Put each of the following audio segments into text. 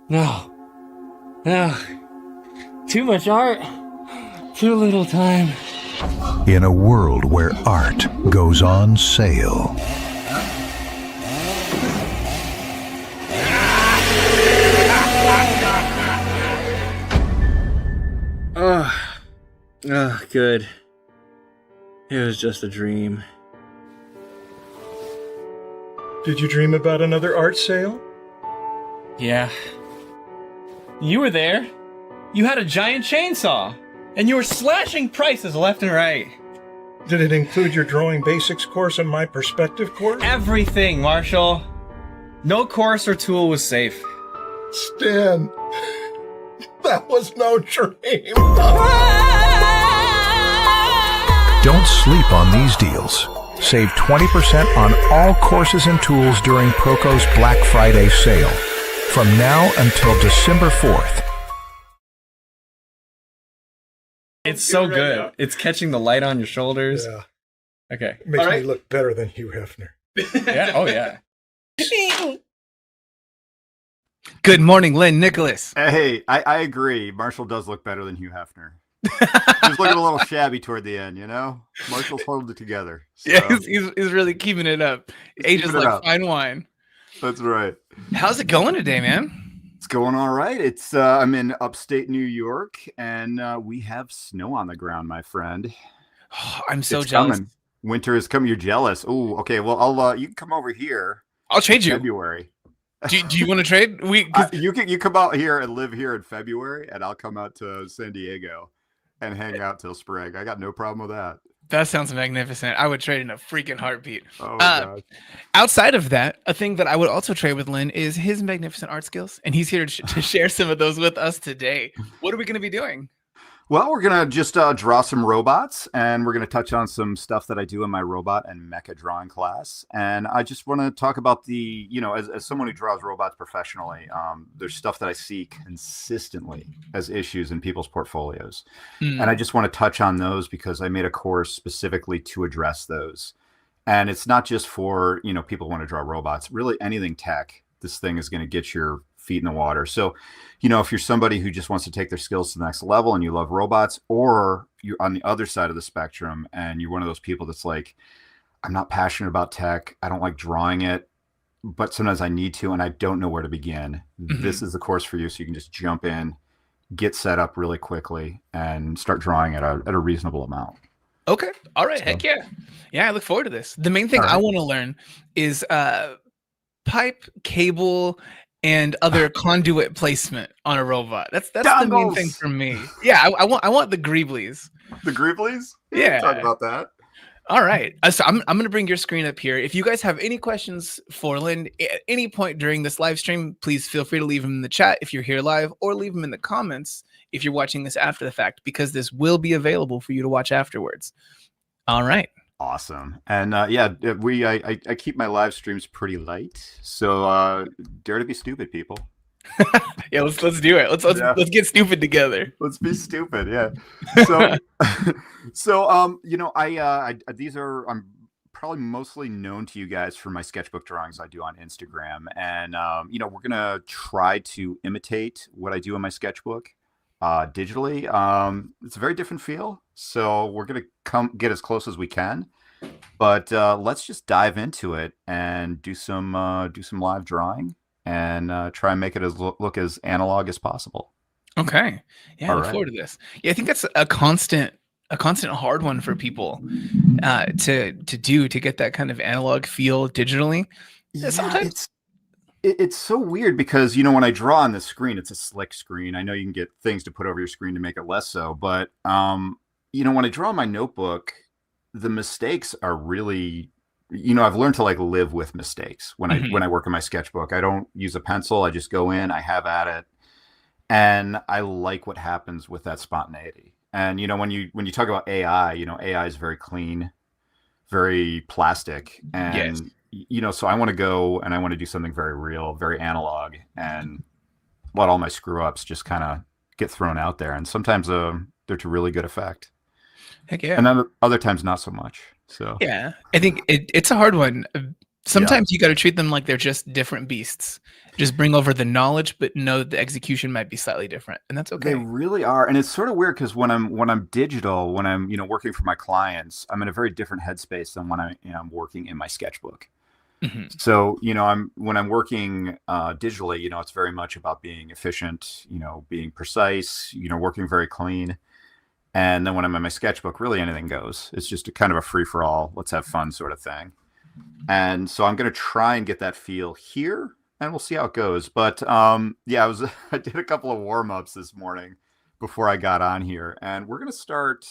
No. No. Too much art. Too little time. In a world where art goes on sale, Good. It was just a dream. Did you dream about another art sale? Yeah. You were there. You had a giant chainsaw, and you were slashing prices left and right. Did it include your drawing basics course and my perspective course? Everything, Marshall. No course or tool was safe. Stan, that was no dream. don't sleep on these deals. Save 20% on all courses and tools during Proko's Black Friday sale. From now until December 4th. It's so good. It's catching the light on your shoulders. Yeah. Okay. It makes All me right. look better than Hugh Hefner. Yeah. Oh, yeah. Good morning, Lynn Nicholas. Hey, I agree. Marshall does look better than Hugh Hefner. He's looking a little shabby toward the end, you know? Marshall's holding it together. So. Yeah, he's really keeping it up. Ages like fine wine. That's right. How's it going today, man? It's going all right. It's I'm in upstate New York, and we have snow on the ground, my friend. Oh, I'm so It's jealous. coming. Winter is coming. You're jealous. Oh, okay. Well, I'll you can come over here. I'll trade you. February. Do you want to trade? You come out here and live here in February, and I'll come out to San Diego and hang out till spring. I got no problem with that. That sounds magnificent. I would trade in a freaking heartbeat. Oh my gosh. Outside of that, a thing that I would also trade with Lynn is his magnificent art skills, and he's here to share some of those with us today. What are we going to be doing? Well, we're going to just draw some robots, and we're going to touch on some stuff that I do in my robot and mecha drawing class. And I just want to talk about the, as someone who draws robots professionally, there's stuff that I see consistently as issues in people's portfolios. And I just want to touch on those because I made a course specifically to address those. And it's not just for, people who want to draw robots, really anything tech. This thing is going to get your feet in the water. So, if you're somebody who just wants to take their skills to the next level and you love robots, or you're on the other side of the spectrum and you're one of those people that's like, I'm not passionate about tech. I don't like drawing it, but sometimes I need to, and I don't know where to begin. This is the course for you. So you can just jump in, get set up really quickly and start drawing at a reasonable amount. Okay. All right. Heck yeah. Yeah. I look forward to this. The main thing I want to learn is pipe, cable, and other conduit placement on a robot. That's the main thing for me. Yeah, I want the greeblies. The greeblies? Yeah. Talk about that. All right. So I'm going to bring your screen up here. If you guys have any questions for Lynn at any point during this live stream, please feel free to leave them in the chat if you're here live, or leave them in the comments if you're watching this after the fact, because this will be available for you to watch afterwards. All right. Awesome. And I keep my live streams pretty light. So dare to be stupid, people. Yeah, let's do it. Let's get stupid together. Let's be stupid. Yeah. So I'm probably mostly known to you guys for my sketchbook drawings I do on Instagram. And we're gonna try to imitate what I do in my sketchbook digitally. It's a very different feel. So we're going to get as close as we can, but let's just dive into it and do some live drawing and try and make it look as analog as possible. Okay. Yeah. I look forward to this. Yeah. I think that's a constant hard one for people to get that kind of analog feel digitally. Yeah, sometimes it's so weird because, when I draw on the screen, it's a slick screen. I know you can get things to put over your screen to make it less so, but when I draw on my notebook, the mistakes are really, I've learned to live with mistakes when I work in my sketchbook. I don't use a pencil. I just go in, I have at it. And I like what happens with that spontaneity. And, when you talk about AI, AI is very clean, very plastic. And, so I want to go and I want to do something very real, very analog, and let all my screw ups just kind of get thrown out there. And sometimes they're to really good effect. Heck yeah. And then other times not so much. So yeah, I think it's a hard one. Sometimes you got to treat them like they're just different beasts. Just bring over the knowledge, but know that the execution might be slightly different, and that's okay. They really are, and it's sort of weird because when I'm digital, when I'm working for my clients, I'm in a very different headspace than when I am working in my sketchbook. Mhm. So when I'm working digitally, it's very much about being efficient, being precise, working very clean. And then when I'm in my sketchbook, really anything goes. It's just a kind of a free for all, let's have fun sort of thing. And so I'm going to try and get that feel here, and we'll see how it goes. But I did a couple of warm-ups this morning before I got on here, and we're going to start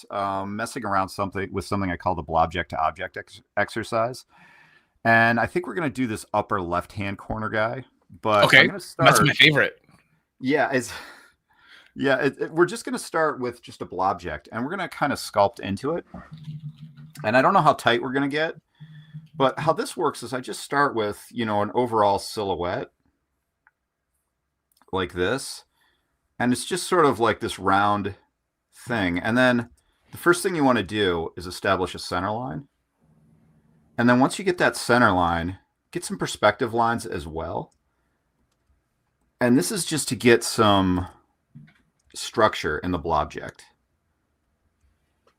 messing around with something I call the blobject to object exercise. And I think we're going to do this upper left-hand corner guy. But Okay, I'm going to start. that's my favorite. Yeah, we're just going to start with just a blobject, and we're going to kind of sculpt into it. And I don't know how tight we're going to get. But how this works is I just start with, an overall silhouette like this. And it's just sort of like this round thing. And then the first thing you want to do is establish a center line. And then once you get that center line, get some perspective lines as well. And this is just to get some structure in the blobject.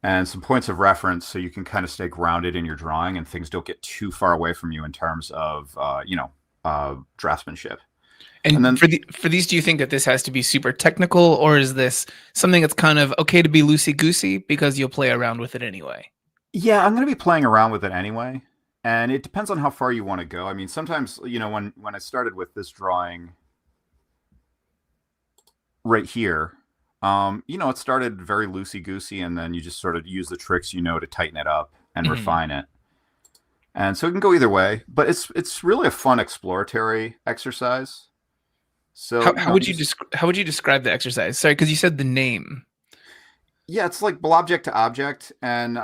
And some points of reference so you can kind of stay grounded in your drawing and things don't get too far away from you in terms of, draftsmanship. And then for these, do you think that this has to be super technical, or is this something that's kind of okay to be loosey-goosey because you'll play around with it anyway? Yeah, I'm going to be playing around with it anyway. And it depends on how far you want to go. I mean, sometimes, when I started with this drawing right here, it started very loosey-goosey, and then you just sort of use the tricks, to tighten it up and refine it. And so it can go either way, but it's really a fun exploratory exercise. So how would you describe the exercise? Sorry, because you said the name. Yeah, it's like blobject to object, and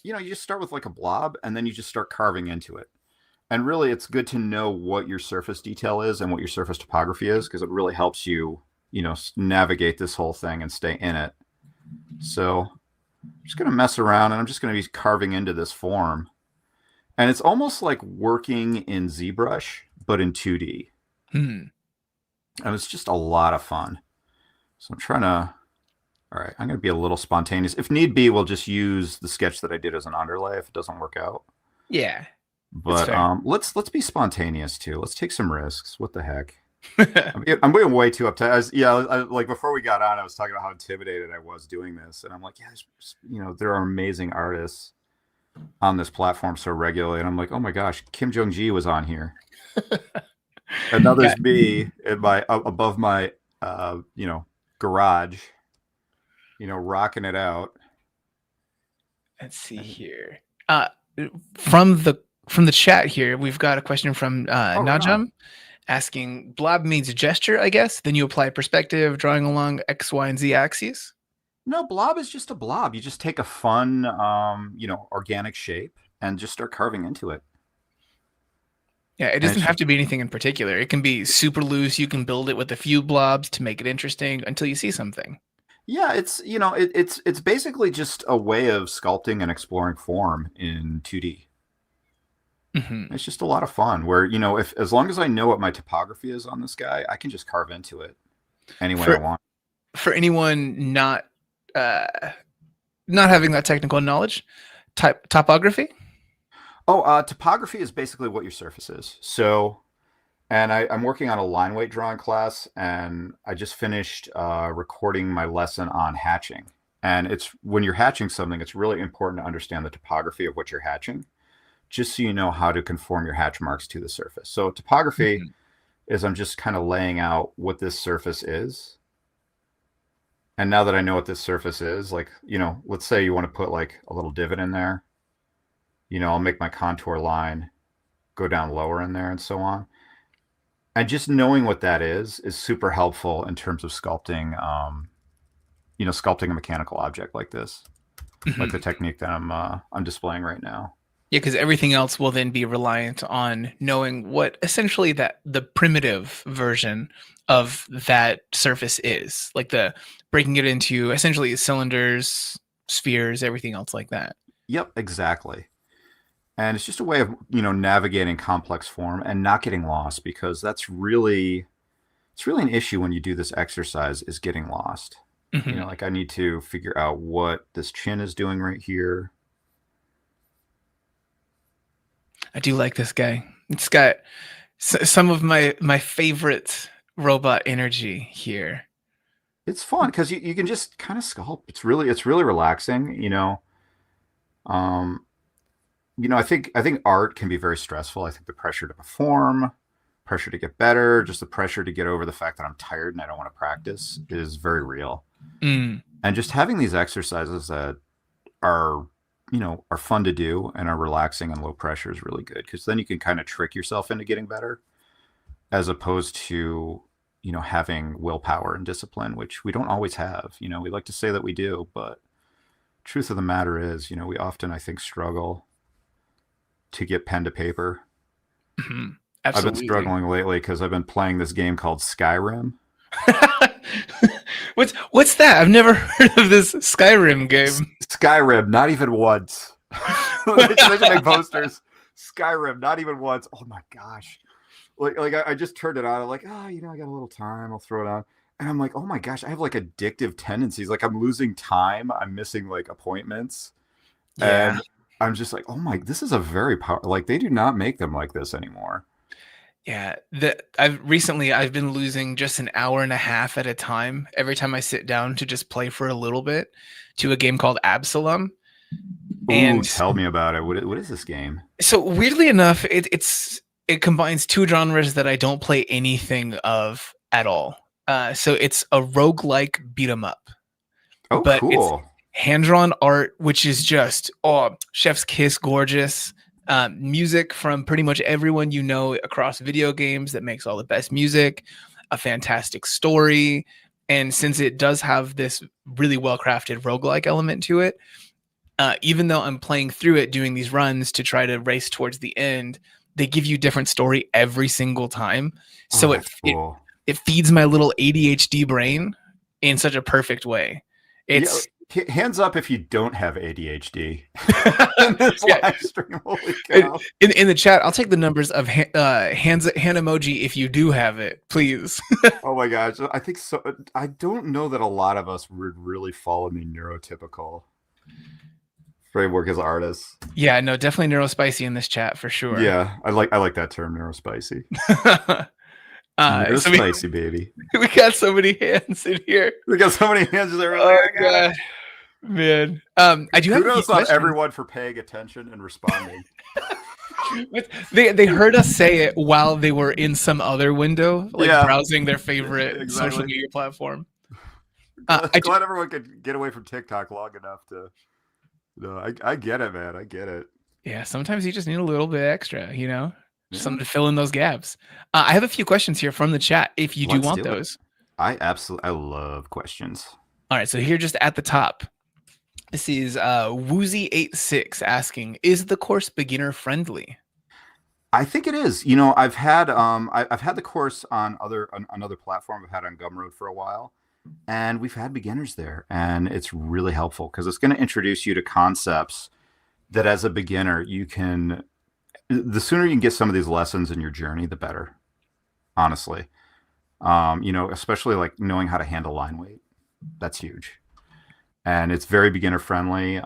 you just start with like a blob, and then you just start carving into it. And really, it's good to know what your surface detail is and what your surface topography is, because it really helps you navigate this whole thing and stay in it. So I'm just going to mess around, and I'm just going to be carving into this form. And it's almost like working in ZBrush, but in 2D. And it's just a lot of fun. So all right, I'm going to be a little spontaneous. If need be, we'll just use the sketch that I did as an underlay if it doesn't work out. Yeah. But let's be spontaneous too. Let's take some risks. What the heck? I'm being way too uptight. Like before we got on, I was talking about how intimidated I was doing this, and I'm like, there are amazing artists on this platform so regularly, and I'm like, oh my gosh, Kim Jong-ji was on here, and now there's me in my above my garage, rocking it out. Let's see here. From the chat here, we've got a question from Najam. Asking, blob means gesture, I guess. Then you apply perspective, drawing along X, Y, and Z axes. No, blob is just a blob. You just take a fun, organic shape and just start carving into it. Yeah, it doesn't have to be anything in particular. It can be super loose. You can build it with a few blobs to make it interesting until you see something. Yeah, it's basically just a way of sculpting and exploring form in 2D. It's just a lot of fun where, as long as I know what my topography is on this guy, I can just carve into it any way I want. For anyone not having that technical knowledge, topography? Topography is basically what your surface is. So, and I'm working on a line weight drawing class, and I just finished recording my lesson on hatching. And when you're hatching something, it's really important to understand the topography of what you're hatching, just so you know how to conform your hatch marks to the surface. So topography is I'm just kind of laying out what this surface is. And now that I know what this surface is, like, let's say you want to put like a little divot in there, I'll make my contour line go down lower in there and so on. And just knowing what that is super helpful in terms of sculpting, sculpting a mechanical object like this, like the technique that I'm displaying right now. Yeah, because everything else will then be reliant on knowing what essentially the primitive version of that surface is, like the breaking it into essentially cylinders, spheres, everything else like that. Yep, exactly. And it's just a way of, navigating complex form and not getting lost, because it's really an issue when you do this exercise, is getting lost. Mhm. Like I need to figure out what this chin is doing right here. I do like this guy. It's got some of my favorite robot energy here. It's fun because you can just kind of sculpt. It's really relaxing. Um, I think art can be very stressful. I think the pressure to perform, pressure to get better, just the pressure to get over the fact that I'm tired and I don't want to practice is very real. Mm. And just having these exercises that are fun to do and are relaxing and low pressure is really good, because then you can kind of trick yourself into getting better, as opposed to having willpower and discipline, which we don't always have. We like to say that we do, but truth of the matter is, we often, I think, struggle to get pen to paper. Mhm. I've been Absolutely. struggling lately because I've been playing this game called Skyrim. What's that? I've never heard of this Skyrim game. Skyrim, not even once. They should make posters. Skyrim, not even once. Oh my gosh. Like I just turned it on. I'm like, I got a little time. I'll throw it on. And I'm like, oh my gosh, I have like addictive tendencies. Like I'm losing time. I'm missing like appointments. Yeah. And I'm just like, oh my, this is a very powerful, like they do not make them like this anymore. Yeah, I've been losing just an hour and a half at a time every time I sit down to just play for a little bit to a game called Absalom. Ooh, And tell me about it. What is this game? so weirdly enough, it combines two genres that I don't play anything of at all. So it's a roguelike beat 'em up, Oh, but it's cool. hand-drawn art, which is just chef's kiss gorgeous. Music from pretty much everyone across video games that makes all the best music, a fantastic story. And since it does have this really well-crafted roguelike element to it, even though I'm playing through it, doing these runs to try to race towards the end, they give you different story every single time. So That's cool. it feeds my little ADHD brain in such a perfect way. It's Hands up if you don't have ADHD in this Yeah. live stream. Holy cow. in the chat. I'll take the numbers of hand emoji if you do have it, please. Oh my gosh. I think so. I don't know that a lot of us would really fall in the neurotypical framework as artists. Yeah, no, definitely neurospicy in this chat for sure. Yeah, I like that term, neurospicy. So Neurospicy, baby. we got so many hands in here. We got so many hands there. Oh god, man. I do have a few Kudos on questions. everyone for paying attention and responding. They heard us say it while they were in some other window, like Yeah. browsing their favorite Exactly. social media platform. Glad everyone could get away from TikTok long enough to. No, I get it, man. I get it. Yeah, sometimes you just need a little bit extra, Yeah. something to fill in those gaps. I have a few questions here from the chat if you do Let's want do it. those. I love questions. All right, so here just at the top, this is Woozy86 asking, is the course beginner friendly? I think it is. I've had I've had the course on another platform. I've had it on Gumroad for a while, and we've had beginners there, and it's really helpful because it's going to introduce you to concepts that as a beginner you can. The sooner you can get some of these lessons in your journey, the better. Honestly, especially like knowing how to handle line weight, that's huge, and it's very beginner friendly.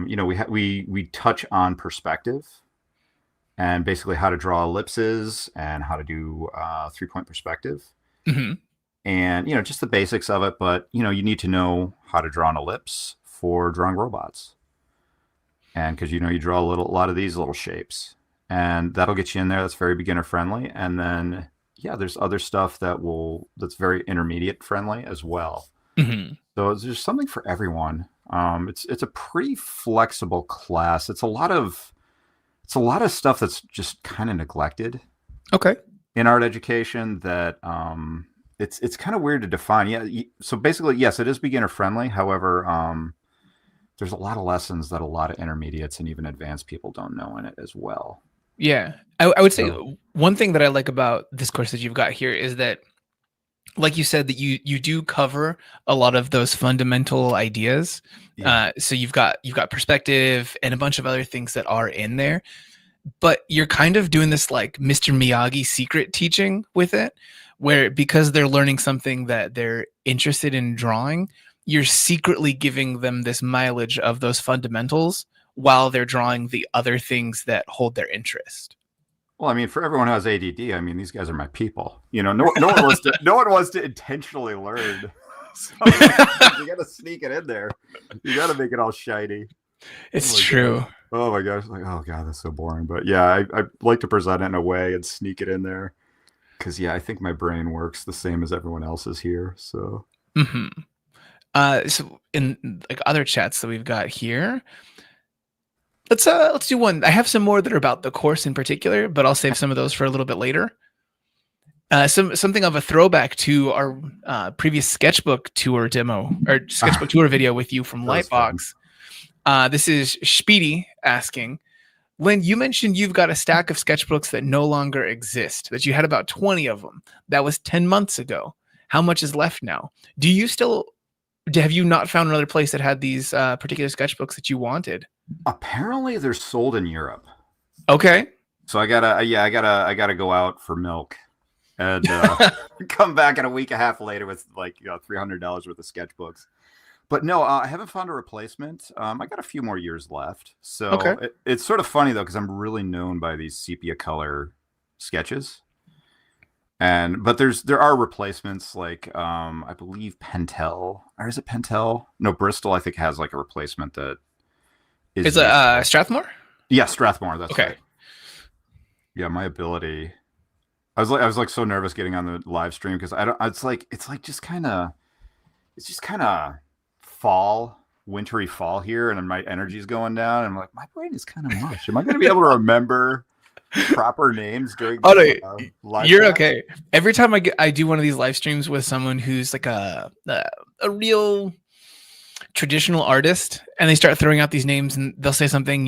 We touch on perspective. And basically how to draw ellipses and how to do 3-point perspective. Mm-hmm. And, just the basics of it. But, you need to know how to draw an ellipse for drawing robots. And because, you draw a lot of these little shapes. And that'll get you in there. That's very beginner friendly. And then, there's other stuff that's very intermediate friendly as well. Mm-hmm. So there's something for everyone. It's a pretty flexible class. It's a lot of stuff that's just kind of neglected. Okay. In art education that it's kind of weird to define. Yeah. So basically, yes, it is beginner friendly. However, there's a lot of lessons that a lot of intermediates and even advanced people don't know in it as well. Yeah. I would say one thing that I like about this course that you've got here is that, like you said, that you do cover a lot of those fundamental ideas. Yeah. So you've got perspective and a bunch of other things that are in there. but you're kind of doing this like Mr. Miyagi secret teaching with it, where because they're learning something that they're interested in drawing, you're secretly giving them this mileage of those fundamentals while they're drawing the other things that hold their interest. Well, I mean, for everyone who has ADD, I mean, these guys are my people. You know, no one wants to intentionally learn. So you got to sneak it in there. You got to make it all shiny. It's true. God. Oh my gosh! Like, oh god, that's so boring. But yeah, I like to present it in a way and sneak it in there because yeah, I think my brain works the same as everyone else's here. So. So in like other chats that we've got here, let's do one. I have some more that are about the course in particular, but I'll save some of those for a little bit later. Something of a throwback to our previous sketchbook tour demo or sketchbook tour video with you from Lightbox. This is Speedy asking, Lynn, you mentioned you've got a stack of sketchbooks that no longer exist, that you had about 20 of them. That was 10 months ago. How much is left now? Have you not found another place that had these particular sketchbooks that you wanted? Apparently they're sold in Europe. Okay. So I gotta go out for milk and come back in a week and a half later with like $300 worth of sketchbooks. But no, I haven't found a replacement. I got a few more years left. So okay. It's sort of funny though, because I'm really known by these sepia color sketches. But there are replacements like I believe Pentel, or is it Pentel? No, Bristol I think has like a replacement that is it Strathmore? Yeah, Strathmore. That's okay. Right. Yeah, my ability. I was like so nervous getting on the live stream because I don't. It's just kind of wintry fall here, and my energy's going down. And I'm like, my brain is kind of mush. Am I going to be able to remember proper names during live you're class? Okay. Every time I do one of these live streams with someone who's like a real traditional artist, and they start throwing out these names, and they'll say something,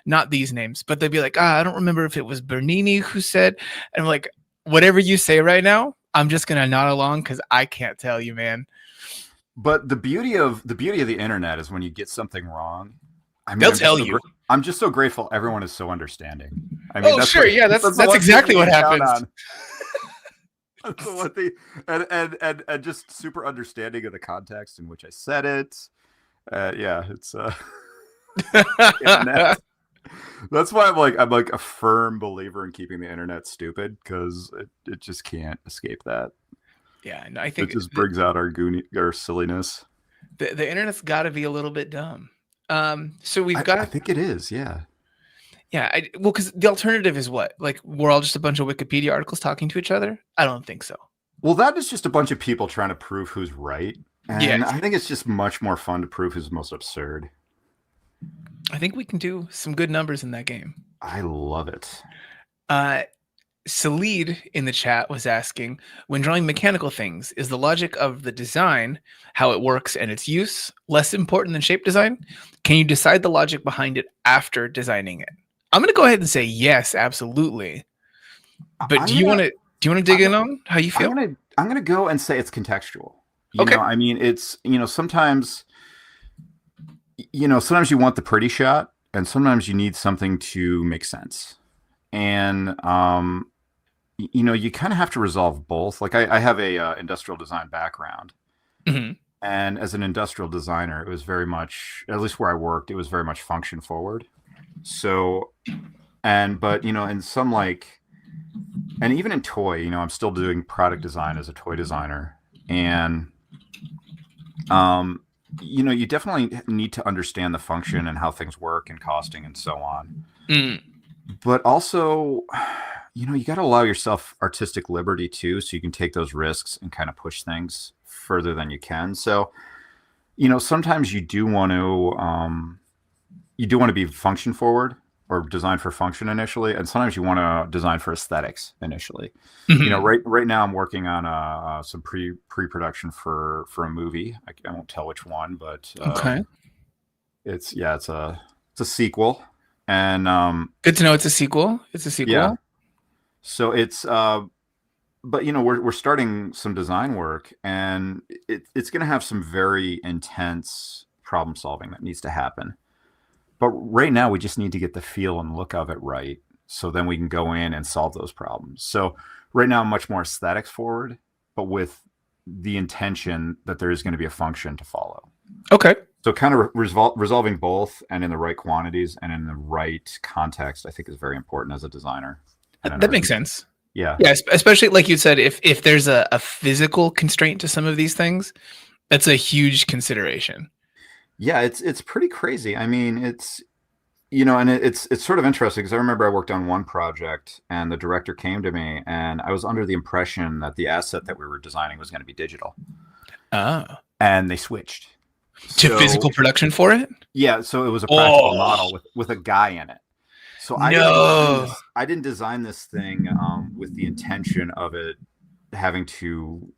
not these names, but they'll be like, I don't remember if it was Bernini who said, and I'm like, whatever you say right now, I'm just gonna nod along because I can't tell you, man. But the beauty of the internet is when you get something wrong, I mean, they'll tell you. I'm just so grateful everyone is so understanding. I mean, that's exactly what happens. That's the one thing, and just super understanding of the context in which I said it. Yeah, it's internet. That's why I'm like a firm believer in keeping the internet stupid, because it just can't escape that. Yeah, and I think it just brings out our silliness. The internet's got to be a little bit dumb. So I think it is. Yeah. Yeah. Because the alternative is what? Like, we're all just a bunch of Wikipedia articles talking to each other? I don't think so. Well, that is just a bunch of people trying to prove who's right. And yeah. I think it's just much more fun to prove who's most absurd. I think we can do some good numbers in that game. I love it. Salid in the chat was asking, when drawing mechanical things, is the logic of the design, how it works and its use, less important than shape design? Can you decide the logic behind it after designing it? I'm going to go ahead and say yes, absolutely. But do you want to dig in on how you feel? I'm going to go and say it's contextual. Okay. I mean, it's, sometimes you want the pretty shot, and sometimes you need something to make sense. And you kind of have to resolve both. Like I have a industrial design background, mm-hmm. and as an industrial designer, it was very much, at least where I worked, it was very much function forward. So, but in some and even in toy, I'm still doing product design as a toy designer, and you definitely need to understand the function and how things work and costing and so on. Mm. But also, you got to allow yourself artistic liberty too, so you can take those risks and kind of push things further than you can. So, sometimes you do want to be function forward or design for function initially, and sometimes you want to design for aesthetics initially. Mm-hmm. Right now I'm working on some pre-production for a movie. I won't tell which one, but okay, it's a sequel. And good to know it's a sequel. Yeah. So it's but we're starting some design work, and it's going to have some very intense problem solving that needs to happen. But right now we just need to get the feel and look of it right. So then we can go in and solve those problems. So right now I'm much more aesthetics forward, but with the intention that there is going to be a function to follow. Okay. So kind of resolving both and in the right quantities and in the right context, I think is very important as a designer. That makes sense. Yeah. Yeah, especially like you said, if there's a physical constraint to some of these things, that's a huge consideration. Yeah, it's pretty crazy. I mean, it's and it's sort of interesting because I remember I worked on one project and the director came to me and I was under the impression that the asset that we were designing was going to be digital. Oh. And they switched To physical production for it? Yeah, so it was a practical model with a guy in it. So I didn't design this thing with the intention of it having to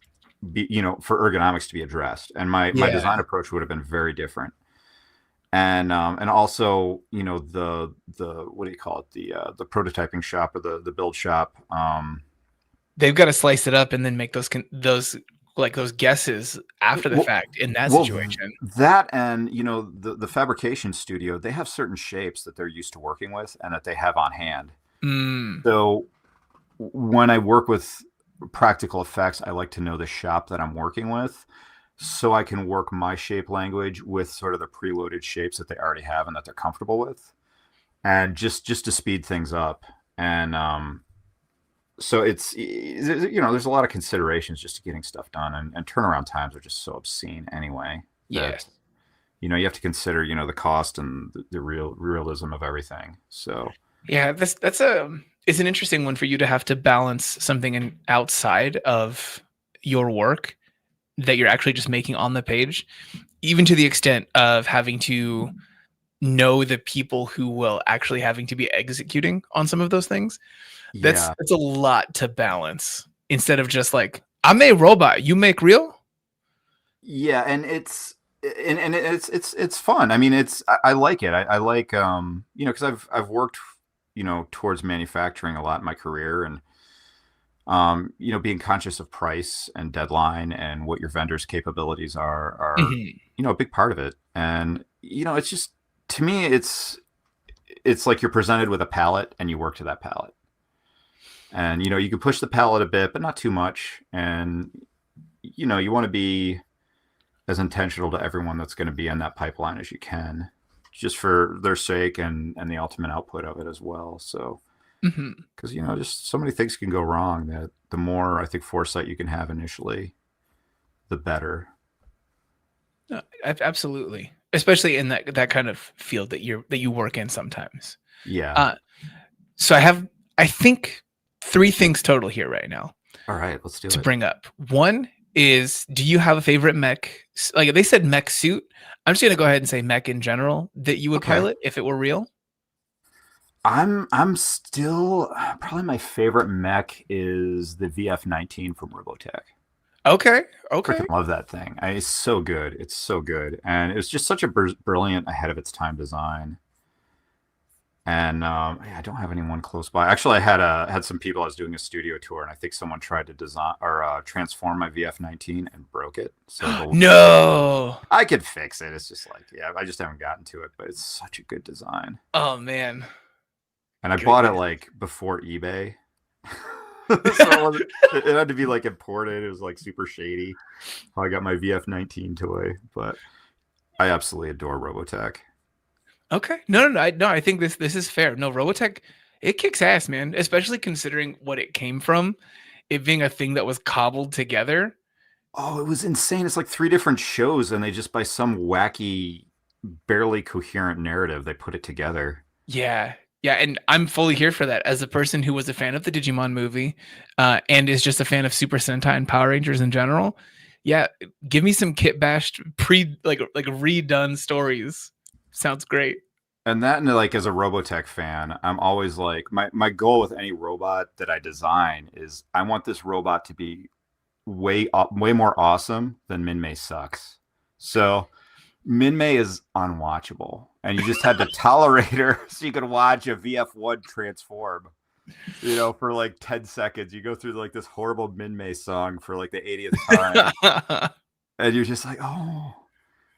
be, for ergonomics to be addressed. And my design approach would have been very different. And also, the what do you call it? The prototyping shop or the build shop. They've got to slice it up and then make those guesses after the fact in that situation. That and the fabrication studio, they have certain shapes that they're used to working with and that they have on hand. So when I work with practical effects, I like to know the shop that I'm working with so I can work my shape language with sort of the preloaded shapes that they already have and that they're comfortable with, and just to speed things up. And so it's there's a lot of considerations just to getting stuff done, and turnaround times are just so obscene anyway. Yeah. You have to consider the cost and the realism of everything. So yeah, it's an interesting one for you to have to balance something outside of your work that you're actually just making on the page, even to the extent of having to know the people who will actually having to be executing on some of those things. That's a lot to balance instead of just like, I'm a robot, you make real. Yeah. And it's fun. I mean, I like it. I like, cause I've worked, towards manufacturing a lot in my career, and, being conscious of price and deadline and what your vendor's capabilities are, a big part of it. And, it's just, to me, it's like you're presented with a palette and you work to that palette. And, you can push the palette a bit, but not too much. And, you want to be as intentional to everyone that's going to be in that pipeline as you can, just for their sake and the ultimate output of it as well. So, because, just so many things can go wrong that the more, I think, foresight you can have initially, the better. Absolutely. Especially in that kind of field that you work in sometimes. Yeah. So I have, I think, 3 things total here right now. All right, let's do it. To bring up. One is, do you have a favorite mech? Like they said mech suit. I'm just going to go ahead and say mech in general that you would pilot if it were real. I'm still, probably my favorite mech is the VF-19 from Robotech. Okay. Freaking love that thing. It's so good. It's so good. And it was just such a brilliant, ahead of its time design. And I don't have anyone close by. Actually, I had some people. I was doing a studio tour, and I think someone tried to design or transform my VF-19 and broke it. So no, I could fix it. It's just like, I just haven't gotten to it. But it's such a good design. Oh man! And I bought it like before eBay. So it had to be like imported. It was like super shady. I got my VF-19 toy, but I absolutely adore Robotech. Okay. No. I think this is fair. No, Robotech, it kicks ass, man. Especially considering what it came from, it being a thing that was cobbled together. Oh, it was insane. It's like 3 different shows, and they just, by some wacky, barely coherent narrative, they put it together. Yeah, and I'm fully here for that. As a person who was a fan of the Digimon movie, and is just a fan of Super Sentai and Power Rangers in general. Yeah, give me some kit bashed like redone stories. Sounds great. And that, like, as a Robotech fan, I'm always like, my goal with any robot that I design is I want this robot to be way more awesome than Minmay sucks. So Minmay is unwatchable, and you just had to tolerate her so you could watch a VF1 transform. For like 10 seconds, you go through like this horrible Minmay song for like the 80th time, and you're just like, oh.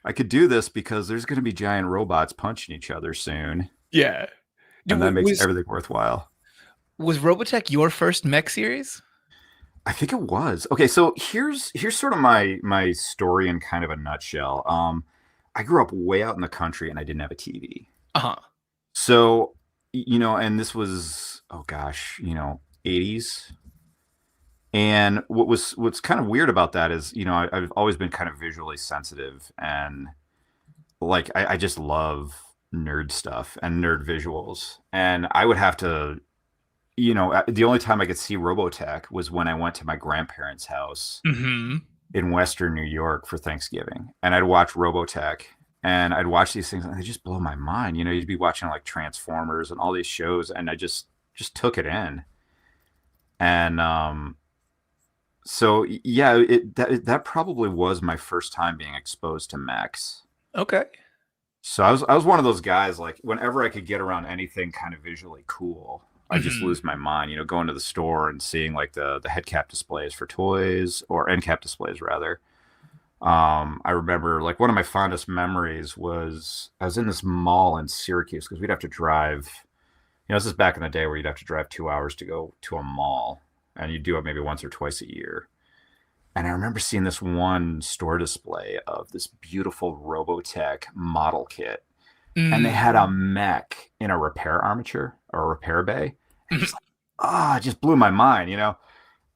I could do this because there's going to be giant robots punching each other soon, Yeah. and that makes Was everything worthwhile. Robotech your first mech series? I think it was. Okay, so here's sort of my story in kind of a nutshell. I grew up way out in the country and I didn't have a TV. Uh-huh. So, and this was, oh gosh, 80s. And what's kind of weird about that is, I've always been kind of visually sensitive, and like I just love nerd stuff and nerd visuals. And I would have to, the only time I could see Robotech was when I went to my grandparents' house Mm-hmm. in Western New York for Thanksgiving, and I'd watch Robotech, and I'd watch these things, and they just blow my mind. You'd be watching like Transformers and all these shows, and I just took it in. And so yeah, that probably was my first time being exposed to mechs. Okay. So I was one of those guys, like whenever I could get around anything kind of visually cool, I just Mhm. lose my mind, going to the store and seeing like the head cap displays for toys, or end cap displays rather. I remember like one of my fondest memories was I was in this mall in Syracuse, because we'd have to drive, this is back in the day where you'd have to drive 2 hours to go to a mall, and you do it maybe once or twice a year. And I remember seeing this one store display of this beautiful Robotech model kit, and they had a mech in a repair armature or a repair bay. And just like, it just blew my mind,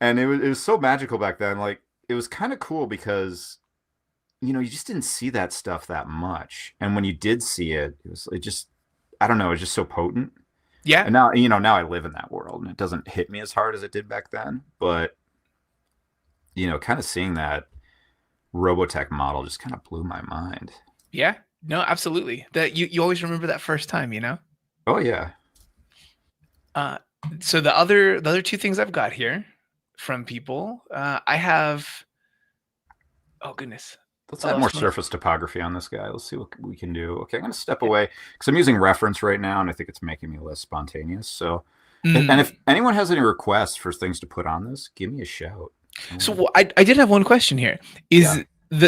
And it was so magical back then. Like, it was kind of cool because, you just didn't see that stuff that much. And when you did see it, I don't know, it was just so potent. Yeah. And now, now I live in that world, and it doesn't hit me as hard as it did back then. But, kind of seeing that Robotech model just kind of blew my mind. Yeah. No, absolutely. That you always remember that first time, Oh yeah. So the other two things I've got here from people, I have. Oh goodness. Let's add more surface topography on this guy. Let's see what we can do. Okay, I'm going to step away because I'm using reference right now, and I think it's making me less spontaneous. So, and if anyone has any requests for things to put on this, give me a shout. So I did have one question here.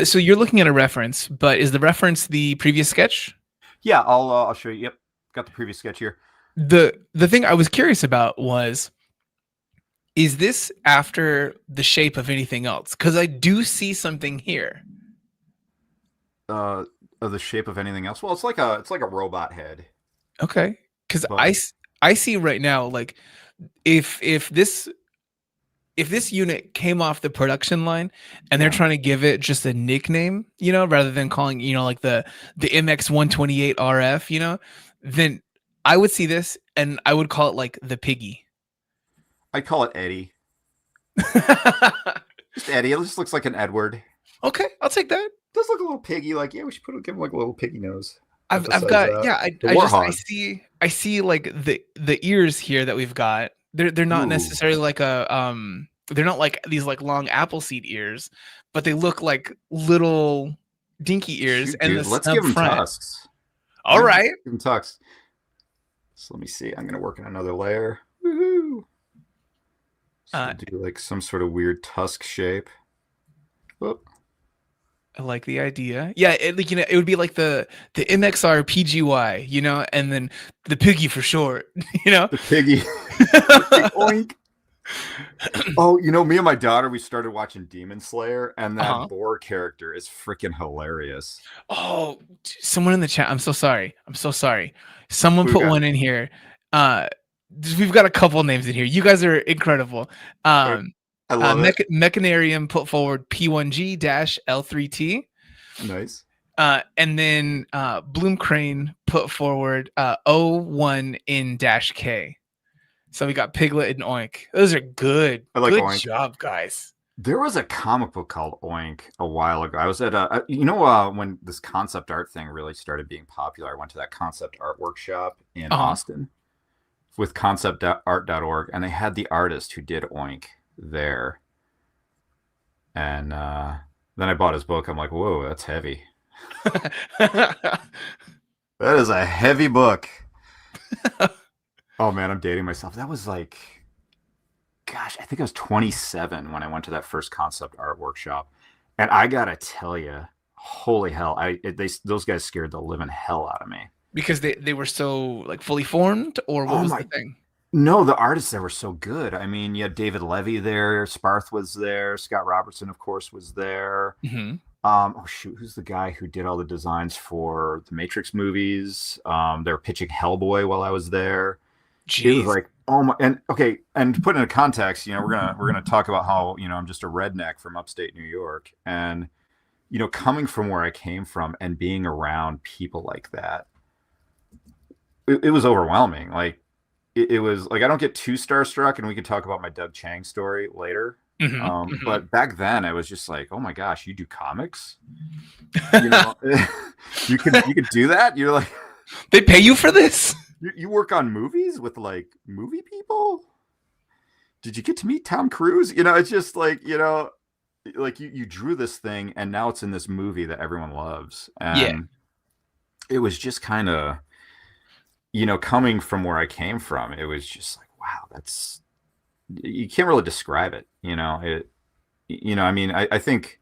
So you're looking at a reference, but is the reference the previous sketch? Yeah, I'll show you. Yep, got the previous sketch here. The thing I was curious about was, is this after the shape of anything else? Because I do see something here. Of the shape of anything else? Well, it's like a robot head. Okay, because I see right now, like if this unit came off the production line and they're trying to give it just a nickname, rather than calling, like the MX128 RF, then I would see this and I would call it like the Piggy. I call it Eddie. Just Eddie. It just looks like an Edward. Okay, I'll take that. It does look a little piggy. Like, yeah, we should give him like a little piggy nose. I've got I see like the ears here that we've got. They're not necessarily like they're not like these like long apple seed ears, but they look like little dinky ears. Shoot, dude, let's give them tusks. All right. Give them tusks. So let me see. I'm gonna work on another layer. Woohoo! So do like some sort of weird tusk shape. Whoop. I like the idea. Yeah, it would be like the MXR PGY, and then the Piggy for short, The Piggy. Oink. Oh, me and my daughter, we started watching Demon Slayer, and that boar character is freaking hilarious. Oh, someone in the chat. I'm so sorry. Someone put one in here. We've got a couple names in here. You guys are incredible. I love it. Mechanarium put forward P1G-L3T. Nice. And then Bloom Crane put forward O1N-K. So we got Piglet and Oink. Those are good. I like good Oink. Job, guys. There was a comic book called Oink a while ago. I was at when this concept art thing really started being popular, I went to that concept art workshop in Austin with conceptart.org, and they had the artist who did Oink there. And then I bought his book. I'm like, whoa, that's heavy. That is a heavy book. Oh man, I'm dating myself. That was like, gosh, I think I was 27 when I went to that first concept art workshop. And I gotta tell you, holy hell, those guys scared the living hell out of me. Because they were so like fully formed, or what was the thing? No, the artists there were so good. I mean, you had David Levy there, Sparth was there, Scott Robertson, of course, was there. Mm-hmm. Oh shoot, who's the guy who did all the designs for the Matrix movies? They were pitching Hellboy while I was there. Jeez. It was like, oh my, and okay, and to put it in context, you know, we're gonna talk about how, you know, I'm just a redneck from upstate New York, and you know, coming from where I came from and being around people like that, it was overwhelming. Like it was like, I don't get too starstruck, and we can talk about my Doug Chang story later. But back then I was just like, oh my gosh, you do comics? You know, you could do that? You're like, they pay you for this? You work on movies with like movie people? Did you get to meet Tom Cruise? You know, it's just like, you know, like you drew this thing and now it's in this movie that everyone loves. And it was just kind of, you know, coming from where I came from, it was just like, wow, that's, you can't really describe it. You know, I mean, I think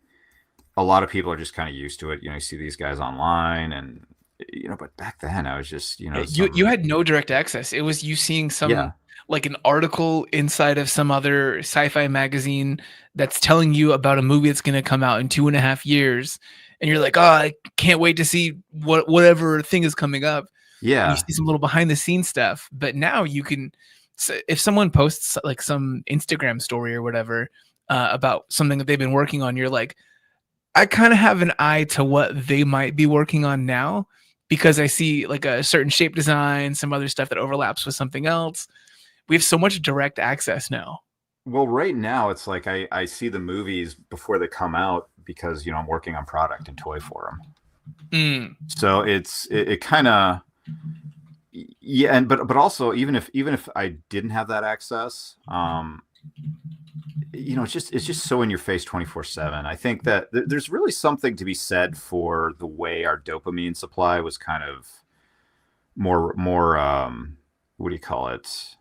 a lot of people are just kind of used to it. You know, you see these guys online and, you know, but back then I was just, you know, you had no direct access. It was you seeing some like an article inside of some other sci-fi magazine that's telling you about a movie that's going to come out in 2.5 years. And you're like, oh, I can't wait to see whatever thing is coming up. Yeah. And you see some little behind the scenes stuff, but now you can, so if someone posts like some Instagram story or whatever about something that they've been working on, you're like, I kind of have an eye to what they might be working on now, because I see like a certain shape design, some other stuff that overlaps with something else. We have so much direct access now. Well, right now it's like I see the movies before they come out because, you know, I'm working on product and toy for them. So it kind of, yeah. And, but also even if I didn't have that access, you know, it's just so in your face 24/7. I think that there's really something to be said for the way our dopamine supply was kind of more, what do you call it?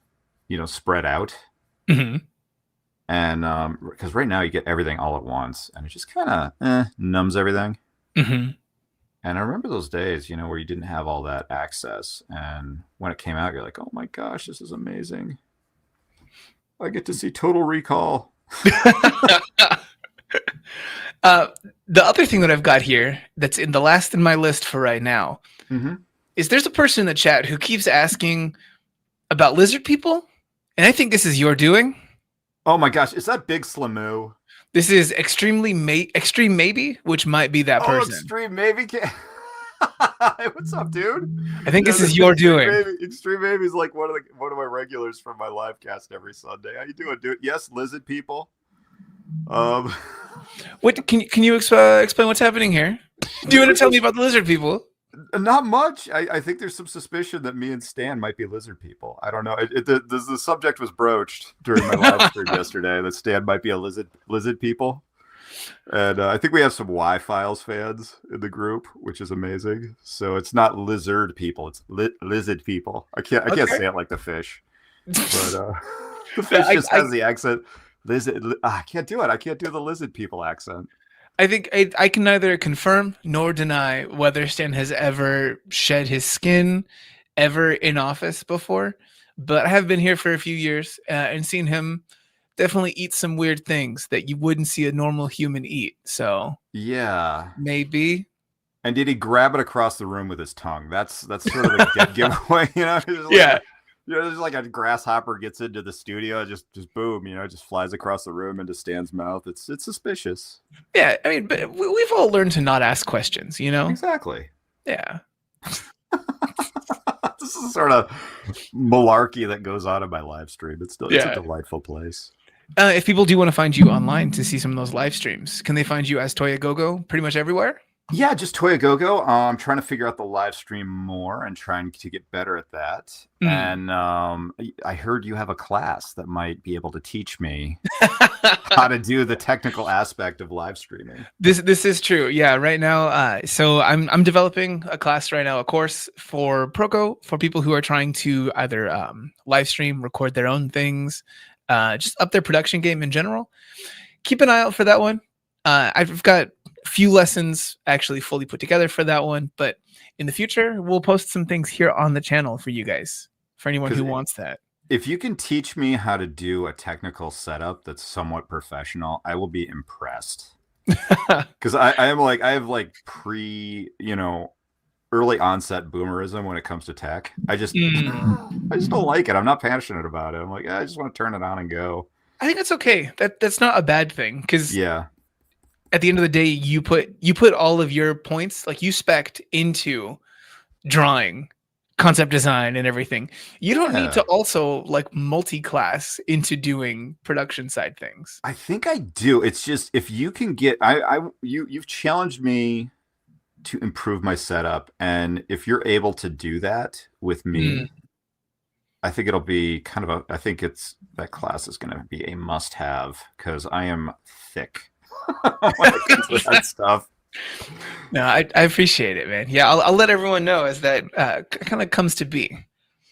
You know, spread out. Mm-hmm. And because right now you get everything all at once and it just kind of numbs everything. Mm-hmm. And I remember those days, you know, where you didn't have all that access. And when it came out, you're like, oh my gosh, this is amazing. I get to see Total Recall. The other thing that I've got here that's in the last in my list for right now is there's a person in the chat who keeps asking about lizard people. And I think this is your doing. Oh my gosh, is that Big Slamoo? This is Extreme Maybe, which might be that person. Extreme Maybe. What's up, dude? I think this is your doing. Extreme Maybe is like one of my regulars from my live cast every Sunday. How you doing, dude? Yes, lizard people. What can you explain what's happening here? Do you want to tell me about the lizard people? Not much. I think there's some suspicion that me and Stan might be lizard people. I don't know. The subject was broached during my live stream yesterday that Stan might be a lizard people. And I think we have some Y-Files fans in the group, which is amazing. So it's not lizard people. It's lizard people. I can't say it like the fish. But the fish just has the accent. Lizard. I can't do it. I can't do the lizard people accent. I think I can neither confirm nor deny whether Stan has ever shed his skin ever in office before, but I have been here for a few years and seen him definitely eat some weird things that you wouldn't see a normal human eat. So yeah, maybe. And did he grab it across the room with his tongue? That's sort of a dead giveaway, you know? Yeah. You know, there's like a grasshopper gets into the studio, just boom, you know, just flies across the room into Stan's mouth. It's suspicious. Yeah, I mean, but we've all learned to not ask questions, you know? Exactly. Yeah. This is sort of malarkey that goes on in my live stream. It's a delightful place. If people do want to find you online to see some of those live streams, can they find you as Toyagogo pretty much everywhere? Yeah, just Toyagogo. I'm trying to figure out the live stream more and trying to get better at that. And I heard you have a class that might be able to teach me how to do the technical aspect of live streaming. This is true. Yeah, right now. So I'm developing a class right now, a course for Proko for people who are trying to either live stream, record their own things, just up their production game in general. Keep an eye out for that one. I've got few lessons actually fully put together for that one, but in the future, we'll post some things here on the channel for you guys, for anyone who wants that. If you can teach me how to do a technical setup that's somewhat professional, I will be impressed. Because I have like early onset boomerism when it comes to tech. I just don't like it. I'm not passionate about it. I'm like, I just want to turn it on and go. I think that's okay. That's not a bad thing, because yeah, at the end of the day, you put all of your points, like you spec'd into drawing, concept design, and everything. You don't need to also like multi-class into doing production side things. I think I do. It's just if you can get, you've challenged me to improve my setup, and if you're able to do that with me, I think it'll be kind of I think that class is going to be a must-have, because I am thick when it comes to that stuff. No, I appreciate it, man. Yeah, I'll let everyone know as that kind of comes to be.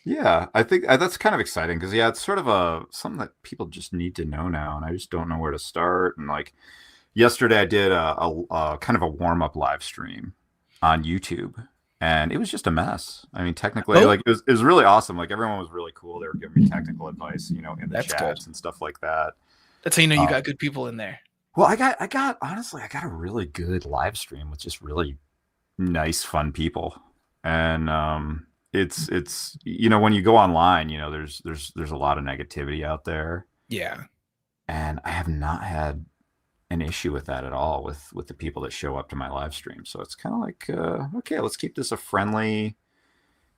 Yeah, I think that's kind of exciting, because it's sort of something that people just need to know now, and I just don't know where to start. And like yesterday, I did a kind of a warm-up live stream on YouTube, and it was just a mess. I mean, technically, like it was really awesome. Like everyone was really cool. They were giving me technical advice, in the chats and stuff like that. That's how you know you got good people in there. Well, honestly, I got a really good live stream with just really nice, fun people. And it's when you go online, there's a lot of negativity out there. Yeah. And I have not had an issue with that at all with the people that show up to my live stream. So it's kind of like, okay, let's keep this a friendly,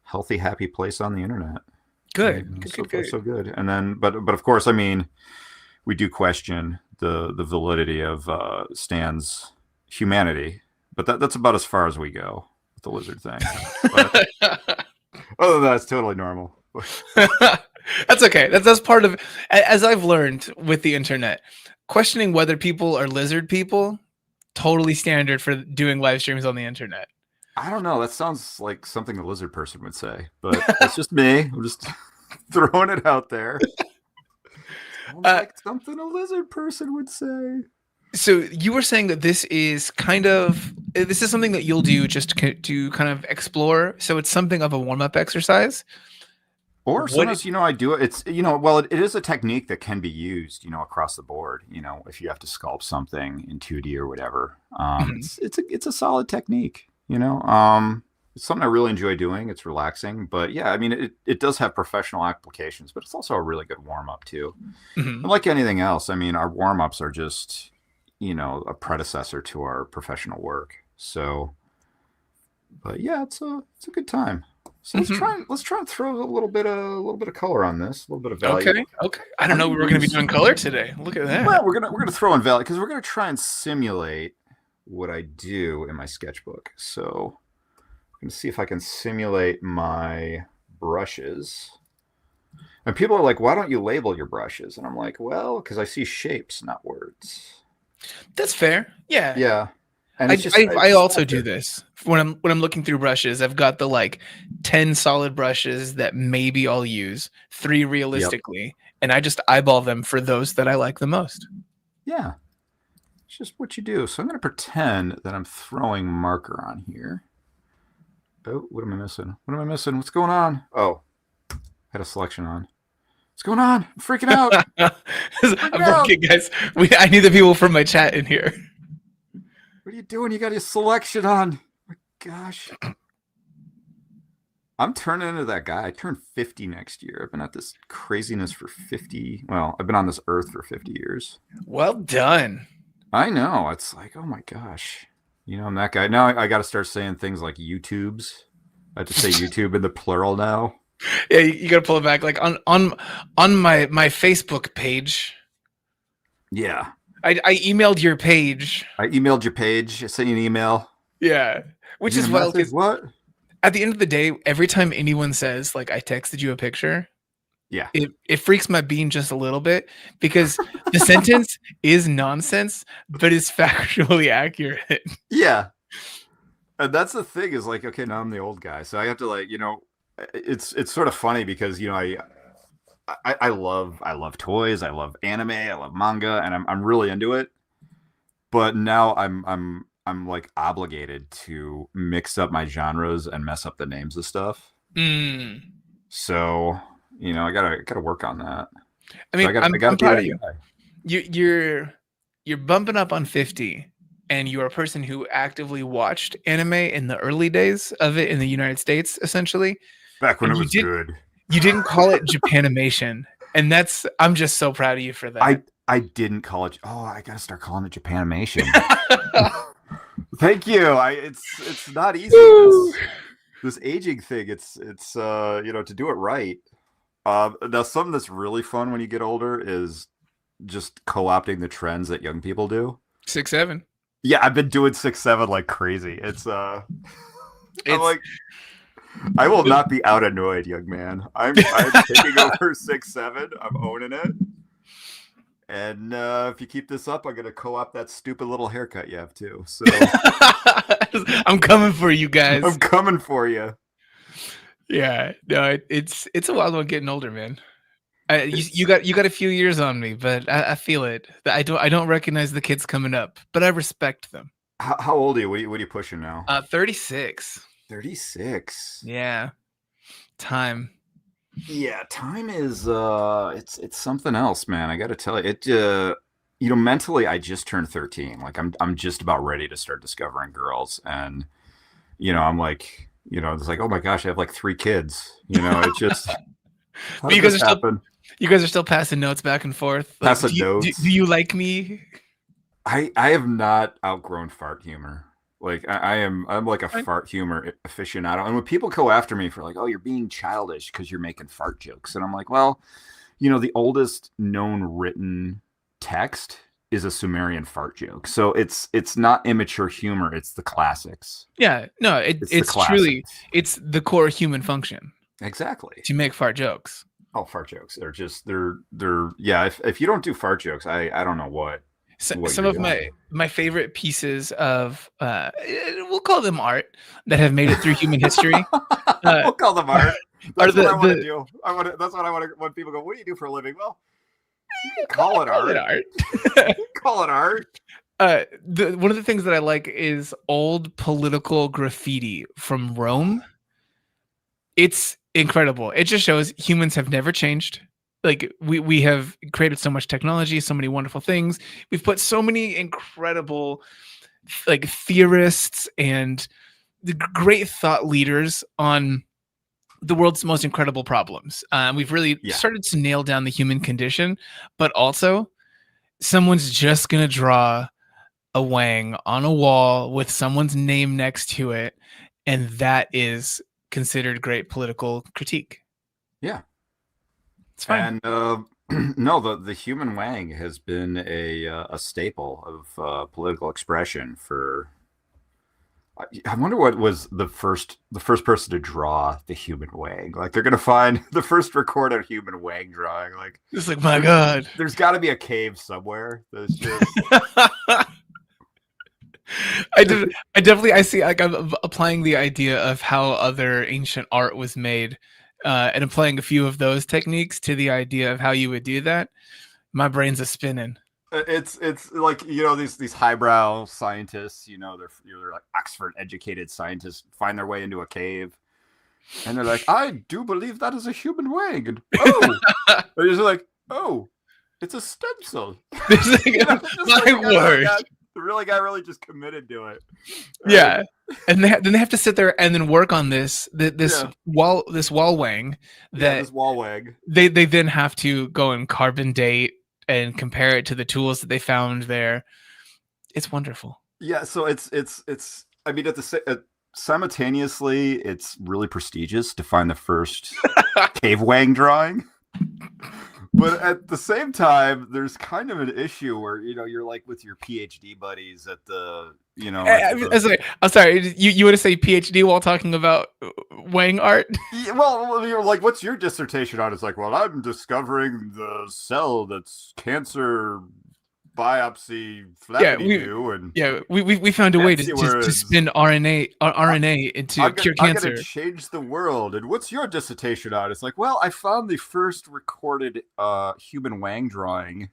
healthy, happy place on the internet. Good. Good. So good. And then, but of course, I mean, we do question the validity of Stan's humanity, but that's about as far as we go with the lizard thing. But other than that, it's totally normal. That's okay. That's part of, as I've learned with the internet, questioning whether people are lizard people, totally standard for doing live streams on the internet. I don't know. That sounds like something a lizard person would say, but it's just me. I'm just throwing it out there. Like something a lizard person would say. So you were saying that this is something that you'll do just to kind of explore. So it's something of a warm-up exercise. Or sometimes, I do it. It's, it is a technique that can be used, across the board. If you have to sculpt something in 2D or whatever, it's a solid technique. It's something I really enjoy doing. It's relaxing, but yeah, I mean, it does have professional applications, but it's also a really good warm up too. And like anything else, I mean, our warm ups are just, a predecessor to our professional work. So, but yeah, it's a good time. So let's try and throw a little bit of color on this, a little bit of value. Okay. I don't know we were going to be doing color today. Look at that. Well, we're gonna throw in value because we're gonna try and simulate what I do in my sketchbook. So I'm gonna see if I can simulate my brushes. And people are like, "Why don't you label your brushes?" And I'm like, "Well, because I see shapes, not words." That's fair. Yeah. Yeah. And I also do this when I'm looking through brushes. I've got the 10 solid brushes that maybe I'll use, 3 realistically, and I just eyeball them for those that I like the most. Yeah, it's just what you do. So I'm going to pretend that I'm throwing marker on here. Oh, what am I missing? What's going on? Oh, I had a selection on. What's going on? I'm freaking out. I'm working, guys. I need the people from my chat in here. What are you doing? You got your selection on. Oh my gosh. I'm turning into that guy. I turn 50 next year. I've been at this craziness for 50. Well, I've been on this earth for 50 years. Well done. I know. It's like, oh my gosh. I'm that guy. Now I got to start saying things like YouTubes. I have to say YouTube in the plural now. Yeah, you got to pull it back. Like on my Facebook page. Yeah. I emailed your page. I emailed your page. I sent you an email. Yeah. Which is wild. What? At the end of the day, every time anyone says, I texted you a picture, yeah, it freaks my bean just a little bit because the sentence is nonsense, but is factually accurate. Yeah. And that's the thing is okay, now I'm the old guy. So I have to it's sort of funny because, I love toys, I love anime, I love manga, and I'm really into it. But now I'm I'm like obligated to mix up my genres and mess up the names of stuff. Mm. So, I gotta work on that. I mean, So I gotta I'm be proud that of you. guy. You're bumping up on 50, and you're a person who actively watched anime in the early days of it in the United States, essentially. Back when And it was good. You didn't call it Japanimation, and I'm just so proud of you for that. I didn't call it. Oh, I gotta start calling it Japanimation. Thank you. It's not easy. This aging thing. It's to do it right. Now something that's really fun when you get older is just co-opting the trends that young people do. 6'7". Yeah, I've been doing 6'7" like crazy. I'm like, I will not be out annoyed, young man. I'm taking over 6'7". I'm owning it. And if you keep this up, I'm gonna co-op that stupid little haircut you have too. So I'm coming for you guys. I'm coming for you. Yeah, no, it's a wild one getting older, man. You got a few years on me, but I feel it. I don't recognize the kids coming up, but I respect them. How old are you? What are you pushing now? 36. 36. Yeah, time. Yeah, time is it's something else, man. I got to tell you, it mentally I just turned 13. Like I'm just about ready to start discovering girls, and I'm like, it's like, oh my gosh, I have like 3 kids. It just But you guys are still passing notes back and forth. Like, notes. Do you like me? I have not outgrown fart humor. Like I'm like a fart humor aficionado. And when people go after me for like, oh, you're being childish because you're making fart jokes, and I'm like, well, the oldest known written text is a Sumerian fart joke. So it's not immature humor. It's the classics. Yeah, no, it's truly, it's the core human function. Exactly. To make fart jokes. Oh, fart jokes. They're yeah. If you don't do fart jokes, I don't know what. Some of my favorite pieces of we'll call them art that have made it through human history. We'll call them art. That's what I want to do. That's what I want to. When people go, "What do you do for a living?" Well, you can call it art. Call it art. One of the things that I like is old political graffiti from Rome. It's incredible. It just shows humans have never changed. Like we have created so much technology, so many wonderful things. We've put so many incredible like theorists and the great thought leaders on the world's most incredible problems. We've really started to nail down the human condition, but also someone's just going to draw a wang on a wall with someone's name next to it. And that is considered great political critique. Yeah. It's fine. And no, the human wang has been a staple of political expression for. I wonder what was the first person to draw the human wang. Like they're gonna find the first recorded human wang drawing. Like it's like, my God, there's got to be a cave somewhere. That's just. I see. Like I'm applying the idea of how other ancient art was made. And applying a few of those techniques to the idea of how you would do that, my brain's a spinning. It's like these highbrow scientists, they're like Oxford educated scientists find their way into a cave, and they're like, I do believe that is a human wang, and they're just like, oh, it's a stem cell. My word. The really guy really just committed to it. Yeah, and then they have to sit there and then work on this wall wang this wall wang. They then have to go and carbon date and compare it to the tools that they found there. It's wonderful. Yeah, so it's. I mean, simultaneously, it's really prestigious to find the first cave wang drawing. But at the same time, there's kind of an issue where you're like with your PhD buddies at the I'm sorry. You want to say PhD while talking about wang art? Yeah, well, you're like, what's your dissertation on? It's like, well, I'm discovering the cell that's cancer biopsy we found a way to spin RNA into cure cancer. I'm gonna change the world. And what's your dissertation on? It's like, well, I found the first recorded human wang drawing.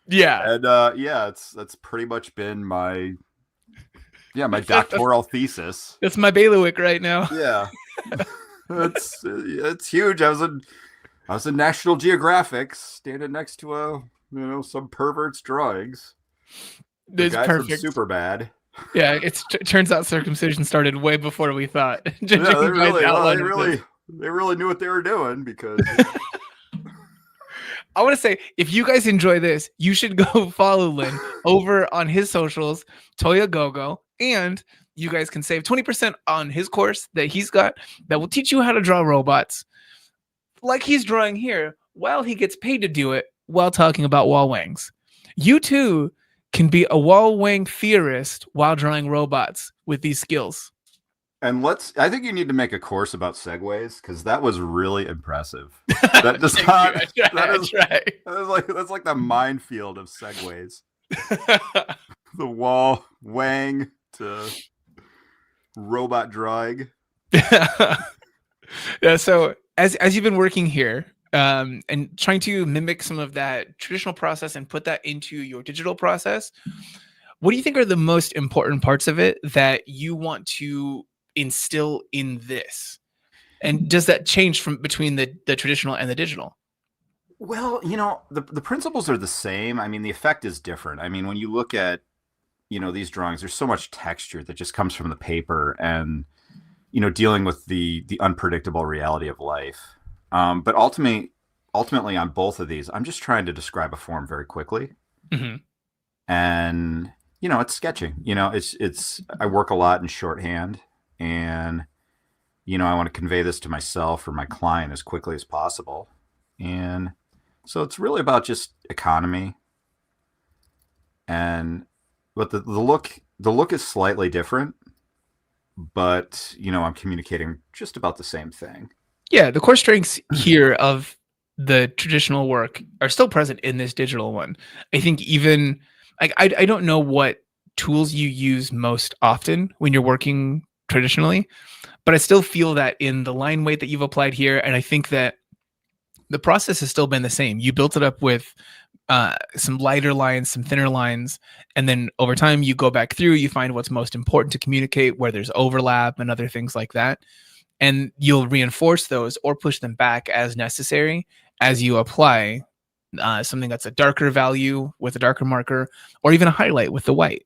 Yeah. And that's pretty much been my Yeah, my doctoral thesis. That's my bailiwick right now. Yeah, it's huge. I was in National Geographic, standing next to some pervert's drawings. The It's guys perfect. from Superbad. Yeah, it turns out circumcision started way before we thought. Yeah, they really knew what they were doing because. I want to say, if you guys enjoy this, you should go follow Lynn over on his socials, Toya Gogo, and you guys can save 20% on his course that he's got that will teach you how to draw robots like he's drawing here while he gets paid to do it while talking about wall wangs. You too can be a wall wang theorist while drawing robots with these skills. And I think you need to make a course about segues because that was really impressive. That does not. That's like the minefield of segues. The wall wang to robot drawing. Yeah. So as you've been working here and trying to mimic some of that traditional process and put that into your digital process, what do you think are the most important parts of it that you want to instill in this? And does that change from between the traditional and the digital? Well, the principles are the same. I mean, the effect is different. I mean, when you look at, these drawings, there's so much texture that just comes from the paper and, dealing with the unpredictable reality of life. But ultimately on both of these, I'm just trying to describe a form very quickly. Mm-hmm. And, it's sketching, I work a lot in shorthand. And, I want to convey this to myself or my client as quickly as possible. And so it's really about just economy. But the look is slightly different, but, I'm communicating just about the same thing. Yeah. The core strengths here of the traditional work are still present in this digital one. I think even I don't know what tools you use most often when you're working traditionally, but I still feel that in the line weight that you've applied here. And I think that the process has still been the same. You built it up with some lighter lines, some thinner lines. And then over time you go back through, you find what's most important to communicate, where there's overlap and other things like that. And you'll reinforce those or push them back as necessary as you apply something that's a darker value with a darker marker, or even a highlight with the white.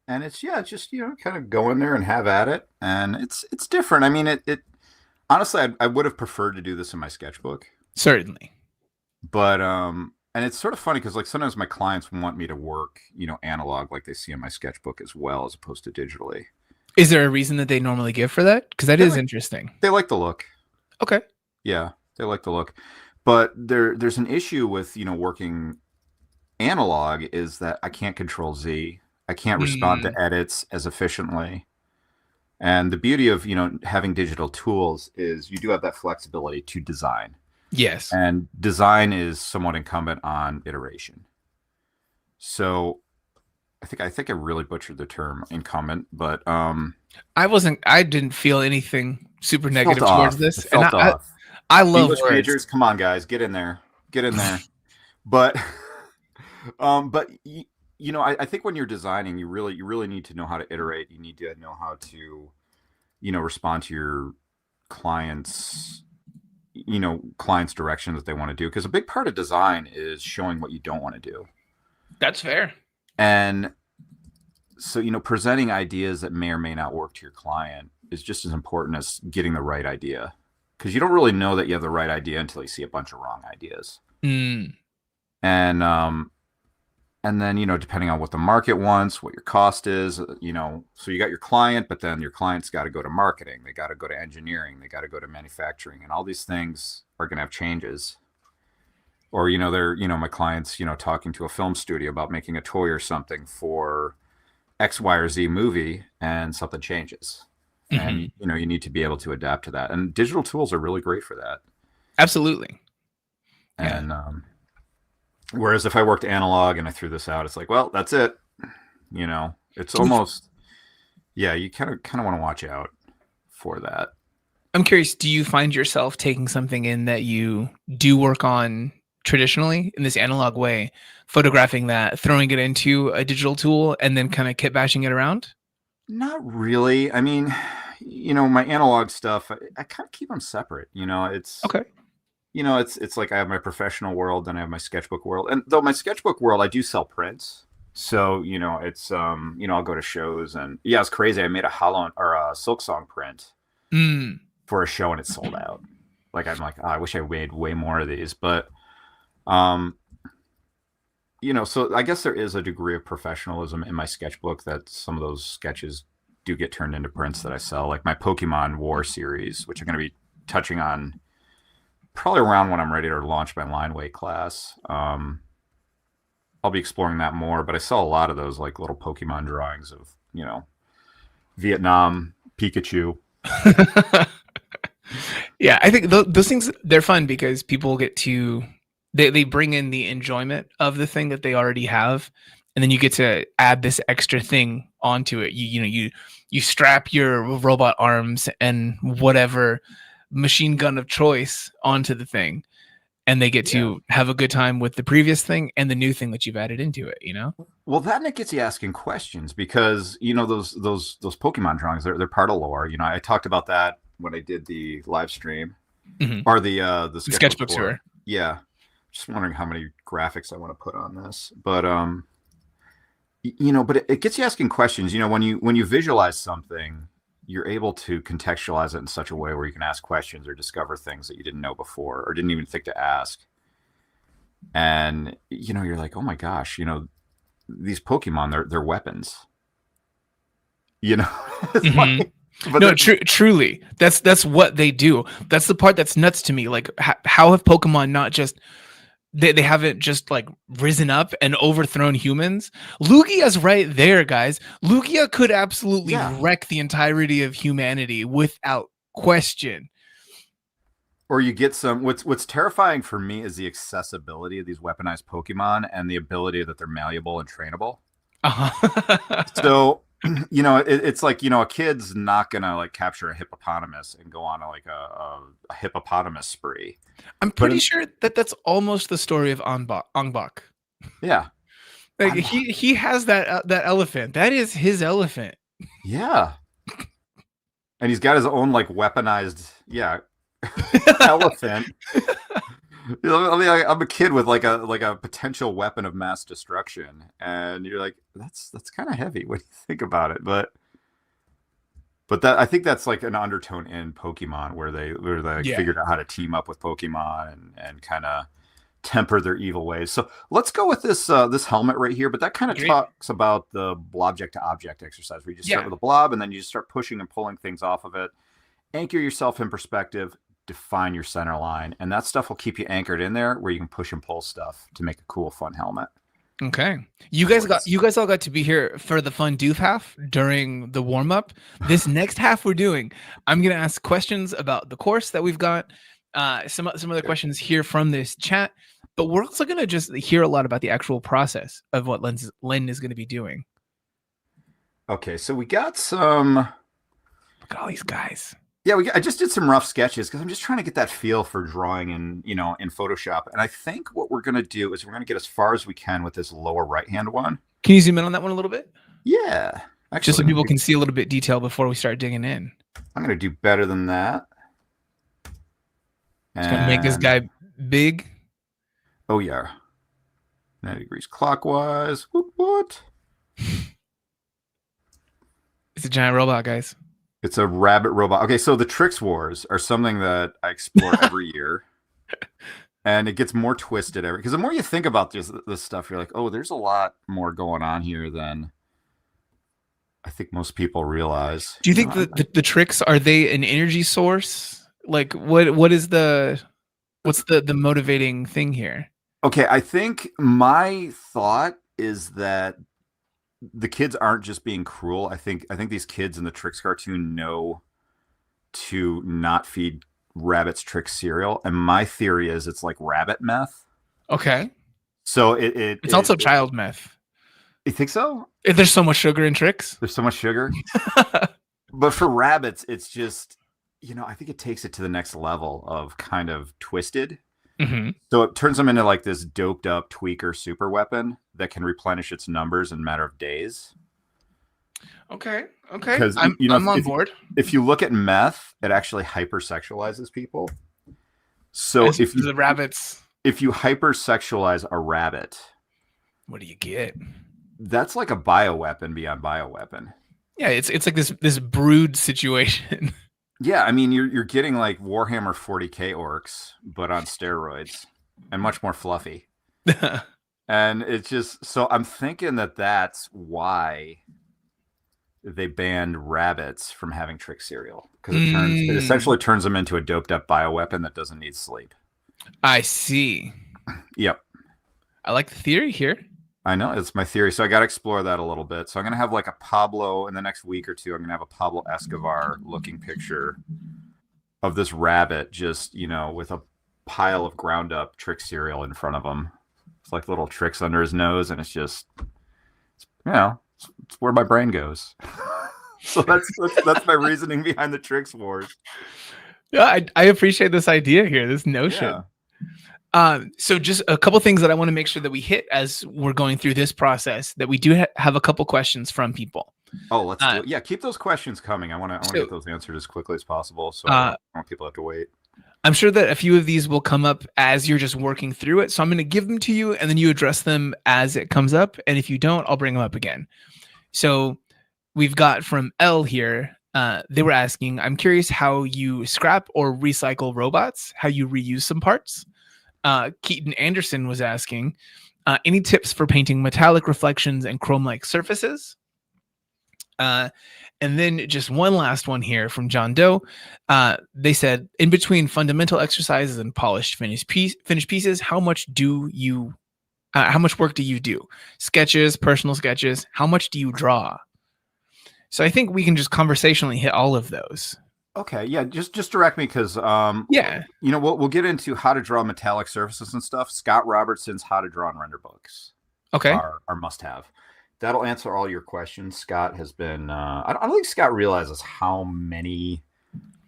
And it's just, kind of go in there and have at it. And it's different. I mean, it honestly, I would have preferred to do this in my sketchbook. Certainly. But, and it's sort of funny because like sometimes my clients want me to work, analog like they see in my sketchbook as well, as opposed to digitally. Is there a reason that they normally give for that? Because that is interesting. They like the look. Okay. Yeah, they like the look. But there's an issue with, working analog is that I can't control Z. I can't respond to edits as efficiently. And the beauty of, having digital tools is you do have that flexibility to design. Yes. And design is somewhat incumbent on iteration. So I think I really butchered the term incumbent, but I didn't feel anything super negative towards this. And I love English majors. Come on, guys, get in there. But I think when you're designing, you really need to know how to iterate. You need to know how to, respond to your clients' direction that they want to do. Because a big part of design is showing what you don't want to do. That's fair. And so, presenting ideas that may or may not work to your client is just as important as getting the right idea. Because you don't really know that you have the right idea until you see a bunch of wrong ideas. Mm. And then, depending on what the market wants, what your cost is, so you got your client, but then your client's got to go to marketing. They got to go to engineering. They got to go to manufacturing. And all these things are going to have changes. Or, they're, my client's, talking to a film studio about making a toy or something for X, Y, or Z movie, and something changes. Mm-hmm. And, you need to be able to adapt to that. And digital tools are really great for that. Absolutely. And, whereas if I worked analog and I threw this out, it's like, well, that's it. It's almost, you kind of want to watch out for that. I'm curious, do you find yourself taking something in that you do work on traditionally in this analog way, photographing that, throwing it into a digital tool, and then kind of kit bashing it around? Not really. I mean, my analog stuff, I kind of keep them separate. Okay. It's like I have my professional world, then I have my sketchbook world. And though my sketchbook world, I do sell prints. So, it's I'll go to shows, and yeah, it's crazy. I made a Hollow or a Silk Song print for a show, and it sold out. Like, I'm like, I wish I made way more of these, but so I guess there is a degree of professionalism in my sketchbook that some of those sketches do get turned into prints that I sell, like my Pokemon War series, which I'm going to be touching on probably around when I'm ready to launch my line weight class. I'll be exploring that more, but I saw a lot of those like little Pokemon drawings of, Vietnam, Pikachu. Yeah, I think those things, they're fun because people get to, they bring in the enjoyment of the thing that they already have, and then you get to add this extra thing onto it. You strap your robot arms and whatever machine gun of choice onto the thing, and they get to have a good time with the previous thing and the new thing that you've added into it. Well, that and it gets you asking questions because those Pokemon drawings, they're part of lore. I talked about that when I did the live stream or the sketchbook tour. Yeah. Just wondering how many graphics I want to put on this, but but it gets you asking questions. When you visualize something, you're able to contextualize it in such a way where you can ask questions or discover things that you didn't know before or didn't even think to ask. And you're like, oh my gosh, these Pokemon, they're weapons. But no, truly, that's what they do. That's the part that's nuts to me. Like, how have Pokemon not just they haven't just like risen up and overthrown humans? Lugia's right there, guys. Lugia could absolutely wreck the entirety of humanity without question. Or you get some. What's terrifying for me is the accessibility of these weaponized Pokemon and the ability that they're malleable and trainable. So. It's like, a kid's not gonna like capture a hippopotamus and go on a hippopotamus spree. I'm pretty sure that's almost the story of Angbak. Yeah, like he has that elephant. That is his elephant. Yeah, and he's got his own like weaponized elephant. I'm a kid with like a potential weapon of mass destruction, and you're like, that's kind of heavy when you think about it. But that, I think that's like an undertone in Pokemon where they figured out how to team up with Pokemon and kind of temper their evil ways. So let's go with this helmet right here. But that kind of talks about the blobject to object exercise, where you just start with a blob and then you just start pushing and pulling things off of it. Anchor yourself in perspective. Define your center line, and that stuff will keep you anchored in there where you can push and pull stuff to make a cool, fun helmet. Okay, you guys all got to be here for the fun doof half during the warm up. This next half we're doing, I'm gonna ask questions about the course that we've got, some other questions here from this chat, but we're also gonna just hear a lot about the actual process of what Len is gonna be doing. Okay, so we got some. Look at all these guys. Yeah, I just did some rough sketches because I'm just trying to get that feel for drawing in Photoshop. And I think what we're going to do is we're going to get as far as we can with this lower right-hand one. Can you zoom in on that one a little bit? Yeah. Actually, just so people can see a little bit detail before we start digging in. I'm going to do better than that. Just going to make this guy big. Oh, yeah. 90 degrees clockwise. What? It's a giant robot, guys. It's a rabbit robot. Okay, so the Tricks Wars are something that I explore every year. And it gets more twisted because the more you think about this stuff, you're like, oh, there's a lot more going on here than I think most people realize. Do you think the tricks, are they an energy source? Like what's the motivating thing here? Okay, I think my thought is that the kids aren't just being cruel. I think these kids in the Tricks cartoon know to not feed rabbits Tricks cereal, and my theory is it's like rabbit meth. Okay. So it's also child meth. You think so? There's so much sugar in Tricks. There's so much sugar. But for rabbits, it's just, I think it takes it to the next level of kind of twisted. Mm-hmm. So it turns them into like this doped up tweaker super weapon that can replenish its numbers in a matter of days. Okay. Because I'm on board. if you look at meth, it actually hypersexualizes people. So As the rabbits, if you hypersexualize a rabbit, what do you get? that's like a bioweapon beyond bioweapon. Yeah, it's like this brood situation. Yeah, I mean you're getting like Warhammer 40K orcs, but on steroids and much more fluffy. And it's just so I'm thinking that's why they banned rabbits from having trick cereal, because it essentially turns them into a doped up bioweapon that doesn't need sleep. I see. Yep. I like the theory here. I know, it's my theory. So I got to explore that a little bit. So I'm going to have like a Pablo in the next week or two. I'm going to have a Pablo Escobar looking picture of this rabbit just, with a pile of ground up trick cereal in front of him. It's like little tricks under his nose. And it's just, it's where my brain goes. So that's my reasoning behind the tricks wars. Yeah, I appreciate this idea here, this notion. Yeah. So just a couple things that I want to make sure that we hit as we're going through this process, that we do have a couple questions from people. Oh, let's do it. Yeah, keep those questions coming. I want to get those answered as quickly as possible, so I don't want people to have to wait. I'm sure that a few of these will come up as you're just working through it. So I'm going to give them to you, and then you address them as it comes up. And if you don't, I'll bring them up again. So we've got from L here. They were asking, I'm curious how you scrap or recycle robots, how you reuse some parts. Keaton Anderson was asking, any tips for painting metallic reflections and chrome-like surfaces? And then just one last one here from John Doe. They said, in between fundamental exercises and polished finished pieces, how much work do you do? Sketches, personal sketches, how much do you draw? So I think we can just conversationally hit all of those. Okay, yeah, just direct me, because we'll get into how to draw metallic surfaces and stuff. Scott Robertson's How to Draw and Render books are must-have. That'll answer all your questions. Scott has been I don't think Scott realizes how many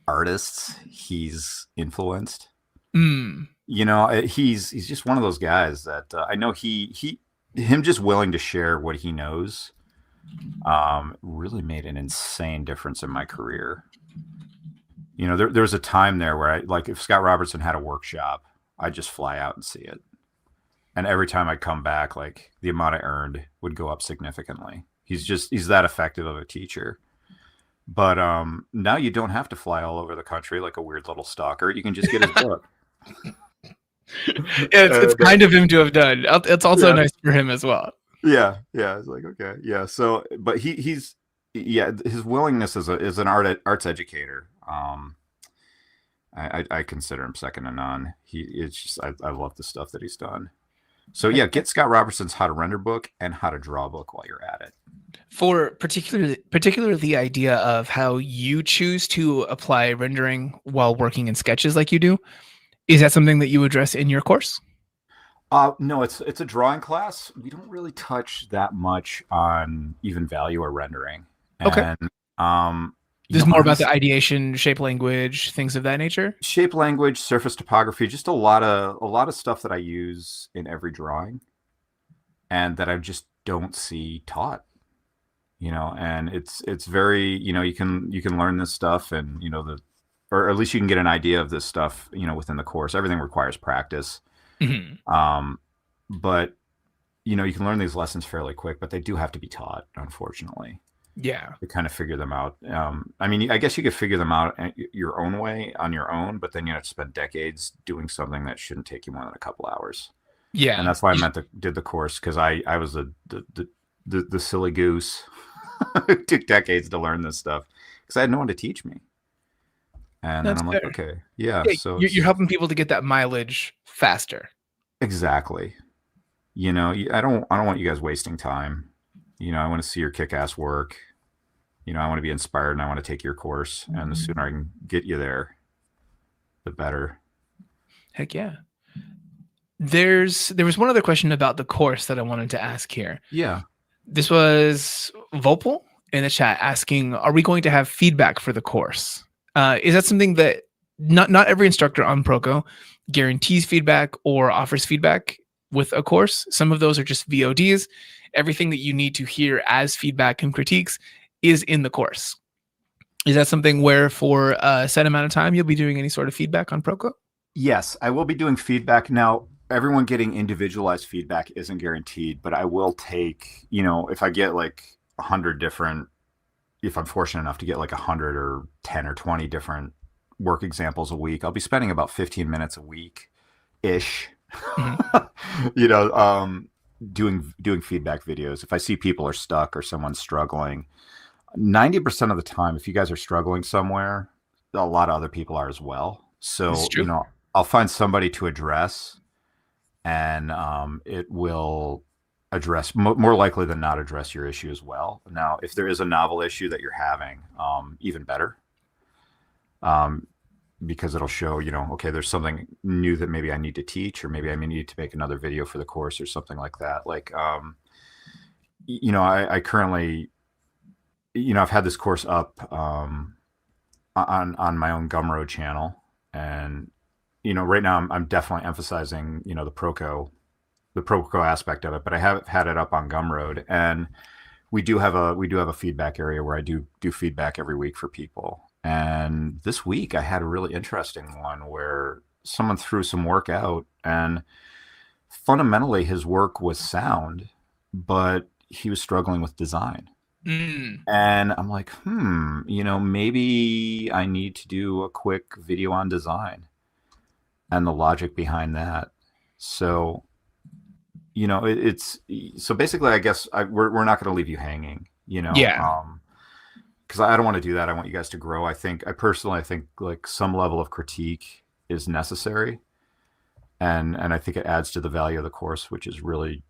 artists he's influenced. He's just one of those guys that I know him just willing to share what he knows really made an insane difference in my career. There was a time there where if Scott Robertson had a workshop, I'd just fly out and see it. And every time I'd come back, like the amount I earned would go up significantly. He's that effective of a teacher. But now you don't have to fly all over the country like a weird little stalker. You can just get his book. It's kind of him to have done. It's also nice for him as well. Yeah. It's like, okay. Yeah. So, but his willingness as an arts educator, I consider him second to none. I love the stuff that he's done. So yeah, get Scott Robertson's How to Render book and How to Draw book while you're at it. For particularly the idea of how you choose to apply rendering while working in sketches like you do, is that something that you address in your course? No, it's a drawing class. We don't really touch that much on even value or rendering. Okay. And this is more about the ideation, shape language, things of that nature. Shape language, surface topography, just a lot of stuff that I use in every drawing, and that I just don't see taught. And it's very, you can learn this stuff, and or at least you can get an idea of this stuff, within the course. Everything requires practice. Mm-hmm. But you can learn these lessons fairly quick, but they do have to be taught, unfortunately. Yeah, to kind of figure them out. I mean, I guess you could figure them out your own way on your own, but then you have to spend decades doing something that shouldn't take you more than a couple hours. Yeah, and that's why I did the course, because I was the silly goose. It took decades to learn this stuff because I had no one to teach me. And then I'm like, okay, yeah. So you're helping people to get that mileage faster. Exactly. I don't want you guys wasting time. I want to see your kick-ass work. I want to be inspired, and I want to take your course. And the sooner I can get you there, the better. Heck yeah. There was one other question about the course that I wanted to ask here. Yeah. This was Vopal in the chat asking, are we going to have feedback for the course? Is that something that not every instructor on Proko guarantees feedback or offers feedback with a course. Some of those are just VODs. Everything that you need to hear as feedback and critiques is in the course. Is that something where for a set amount of time you'll be doing any sort of feedback on Proko? Yes, I will be doing feedback. Now, everyone getting individualized feedback isn't guaranteed, but I will take, if I get like 100 different, if I'm fortunate enough to get like 100 or 10 or 20 different work examples a week, I'll be spending about 15 minutes a week ish, doing feedback videos. If I see people are stuck or someone's struggling, 90% of the time, if you guys are struggling somewhere, a lot of other people are as well. So, I'll find somebody to address, and it will address, more likely than not, address your issue as well. Now, if there is a novel issue that you're having, even better, because it'll show, okay, there's something new that maybe I need to teach, or maybe I may need to make another video for the course or something like that. Like, I currently, I've had this course up on my own Gumroad channel, and right now I'm definitely emphasizing the Proko aspect of it, but I have had it up on Gumroad, and we do have a feedback area where I do feedback every week for people. And this week I had a really interesting one where someone threw some work out, and fundamentally his work was sound, but he was struggling with design. And I'm like, maybe I need to do a quick video on design and the logic behind that. So, it's so basically, I guess we're not going to leave you hanging, Yeah. Because I don't want to do that. I want you guys to grow. I personally think like some level of critique is necessary, and I think it adds to the value of the course, which is really,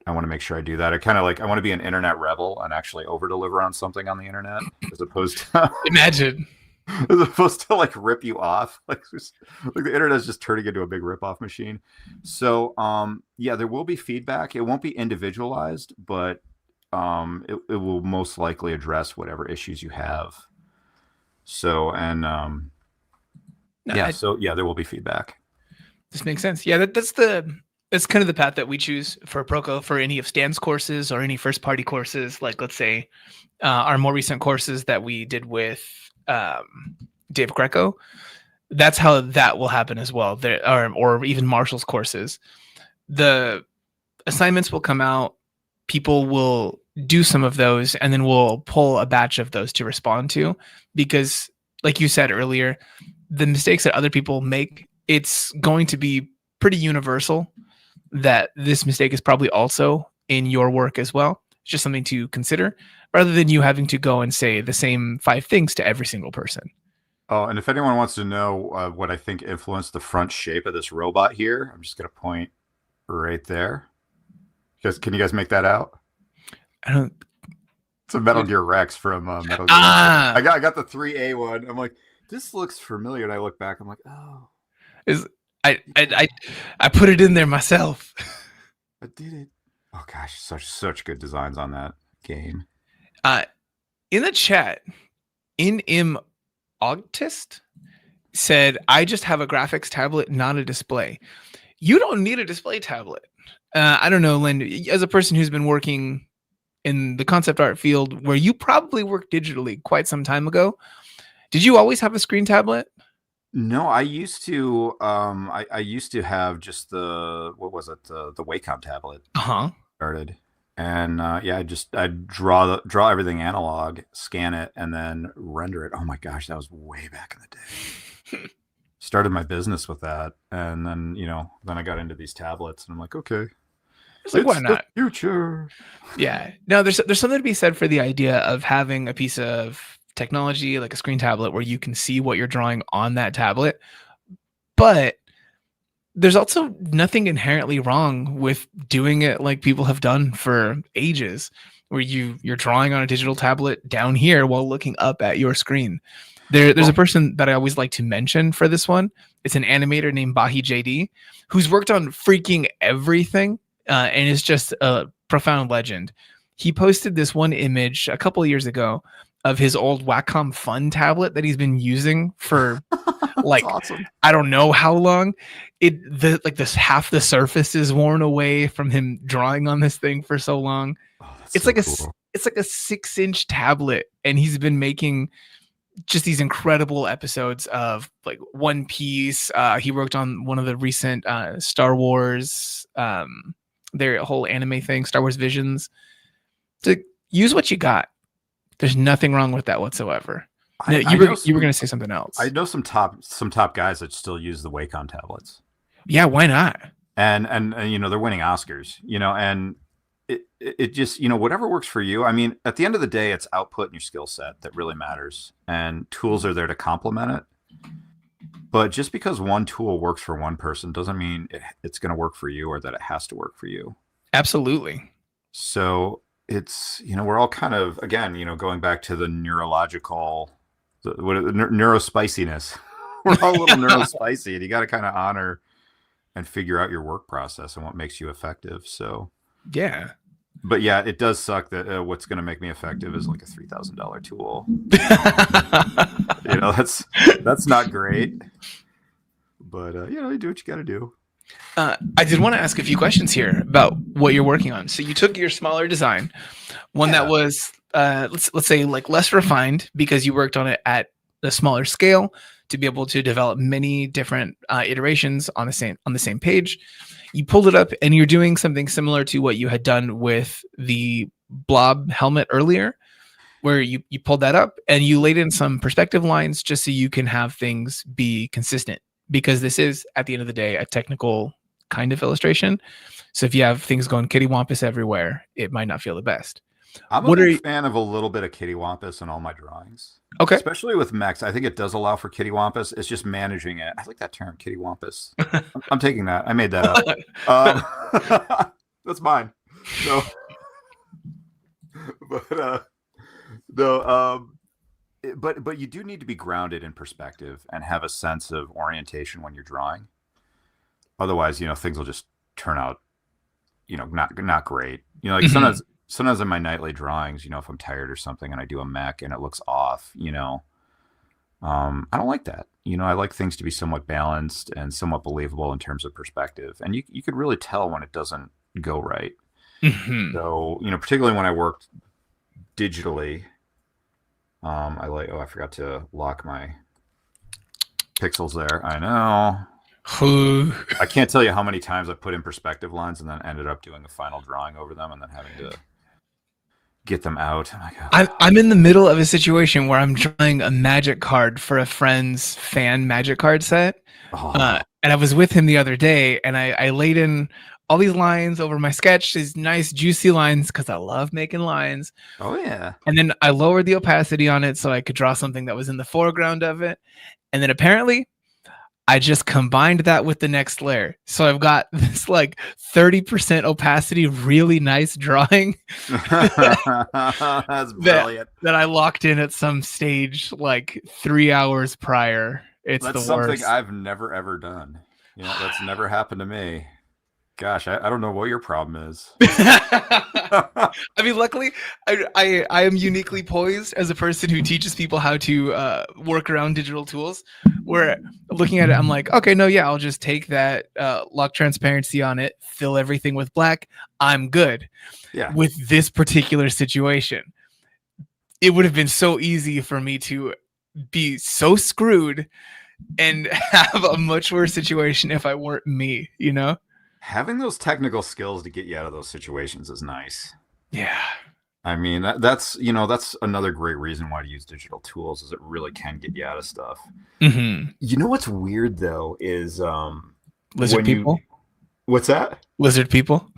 I want to make sure I do that. I want to be an internet rebel and actually over deliver on something on the internet, as opposed to Imagine. as opposed to like rip you off. Like the internet is just turning into a big rip off machine. So there will be feedback. It won't be individualized, but it will most likely address whatever issues you have. So, and there will be feedback. This makes sense. Yeah, that's kind of the path that we choose for Proko for any of Stan's courses or any first party courses. Like, let's say our more recent courses that we did with Dave Greco. That's how that will happen as well. There or even Marshall's courses. The assignments will come out. People will do some of those, and then we'll pull a batch of those to respond to, because like you said earlier, the mistakes that other people make, it's going to be pretty universal that this mistake is probably also in your work as well. It's just something to consider, rather than you having to go and say the same 5 things to every single person. Oh, and if anyone wants to know what I think influenced the front shape of this robot here, I'm just going to point right there. Can you guys make that out? I don't. It's a Metal Gear Rex from Metal Gear. I got the 3A one. I'm like, this looks familiar, and I look back. I'm like, oh, I put it in there myself. I did it. Oh gosh, such good designs on that game. In the chat, Augtist said, I just have a graphics tablet, not a display. You don't need a display tablet. I don't know, Lynn, as a person who's been working in the concept art field, where you probably worked digitally quite some time ago, did you always have a screen tablet? No, I used to. I used to have just the Wacom tablet. Started, and I'd draw everything analog, scan it, and then render it. Oh my gosh, that was way back in the day. Started my business with that, and then then I got into these tablets, and I'm like, okay, it's like, why not? The future. Yeah. No, there's something to be said for the idea of having a piece of technology like a screen tablet where you can see what you're drawing on that tablet, but there's also nothing inherently wrong with doing it like people have done for ages, where you're drawing on a digital tablet down here while looking up at your screen. There's a person that I always like to mention for this one. It's an animator named Bahi JD, who's worked on freaking everything and is just a profound legend. He posted this one image a couple of years ago of his old Wacom Fun tablet that he's been using for like awesome. I don't know how long. This half the surface is worn away from him drawing on this thing for so long. Oh, It's like it's like a 6-inch tablet, and he's been making just these incredible episodes of like One Piece. He worked on one of the recent Star Wars, their whole anime thing, Star Wars Visions. To use what you got. There's nothing wrong with that whatsoever. You were going to say something else. I know some top guys that still use the Wacom tablets. Yeah, why not? And they're winning Oscars. And it just whatever works for you. I mean, at the end of the day, it's output and your skill set that really matters, and tools are there to complement it. But just because one tool works for one person doesn't mean it's going to work for you, or that it has to work for you. Absolutely. So it's we're all kind of, again, going back to the neurospiciness. We're all a little neurospicy, and you got to kind of honor and figure out your work process and what makes you effective. So yeah. But yeah, it does suck that what's going to make me effective is like a $3,000 tool. That's not great. But you do what you got to do. I did want to ask a few questions here about what you're working on. So you took your smaller design, one that was let's say like less refined, because you worked on it at a smaller scale to be able to develop many different iterations on the same page. You pulled it up, and you're doing something similar to what you had done with the blob helmet earlier, where you pulled that up and you laid in some perspective lines just so you can have things be consistent, because this is, at the end of the day, a technical kind of illustration. So if you have things going kittywampus everywhere, it might not feel the best. I'm a big fan of a little bit of kittywampus in all my drawings. Okay. Especially with mechs. I think it does allow for kittywampus. It's just managing it. I like that term, kittywampus. I'm taking that. I made that up. That's mine. So, but you do need to be grounded in perspective and have a sense of orientation when you're drawing. Otherwise, things will just turn out, not great. Like sometimes in my nightly drawings, if I'm tired or something and I do a mech and it looks off, I don't like that. I like things to be somewhat balanced and somewhat believable in terms of perspective. And you could really tell when it doesn't go right. Mm-hmm. So, particularly when I worked digitally, I forgot to lock my pixels there. I know. I can't tell you how many times I put in perspective lines and then ended up doing a final drawing over them and then having to get them out. I'm in the middle of a situation where I'm drawing a magic card for a friend's fan magic card set. And I was with him the other day, and I laid in all these lines over my sketch, these nice juicy lines, because I love making lines. Oh yeah. And then I lowered the opacity on it so I could draw something that was in the foreground of it. And then apparently I just combined that with the next layer. So I've got this like 30% opacity, really nice drawing. That's brilliant. That I locked in at some stage like 3 hours prior. That's the worst. Something I've never ever done. That's never happened to me. Gosh, I don't know what your problem is. I mean, luckily, I am uniquely poised as a person who teaches people how to work around digital tools. Where looking at it, I'm like, okay, no, yeah, I'll just take that, lock transparency on it, fill everything with black. I'm good. Yeah. With this particular situation, it would have been so easy for me to be so screwed and have a much worse situation if I weren't me, Having those technical skills to get you out of those situations is nice. Yeah. I mean, that's another great reason why to use digital tools, is it really can get you out of stuff. Mm-hmm. What's weird though is lizard people. What's that? Lizard people.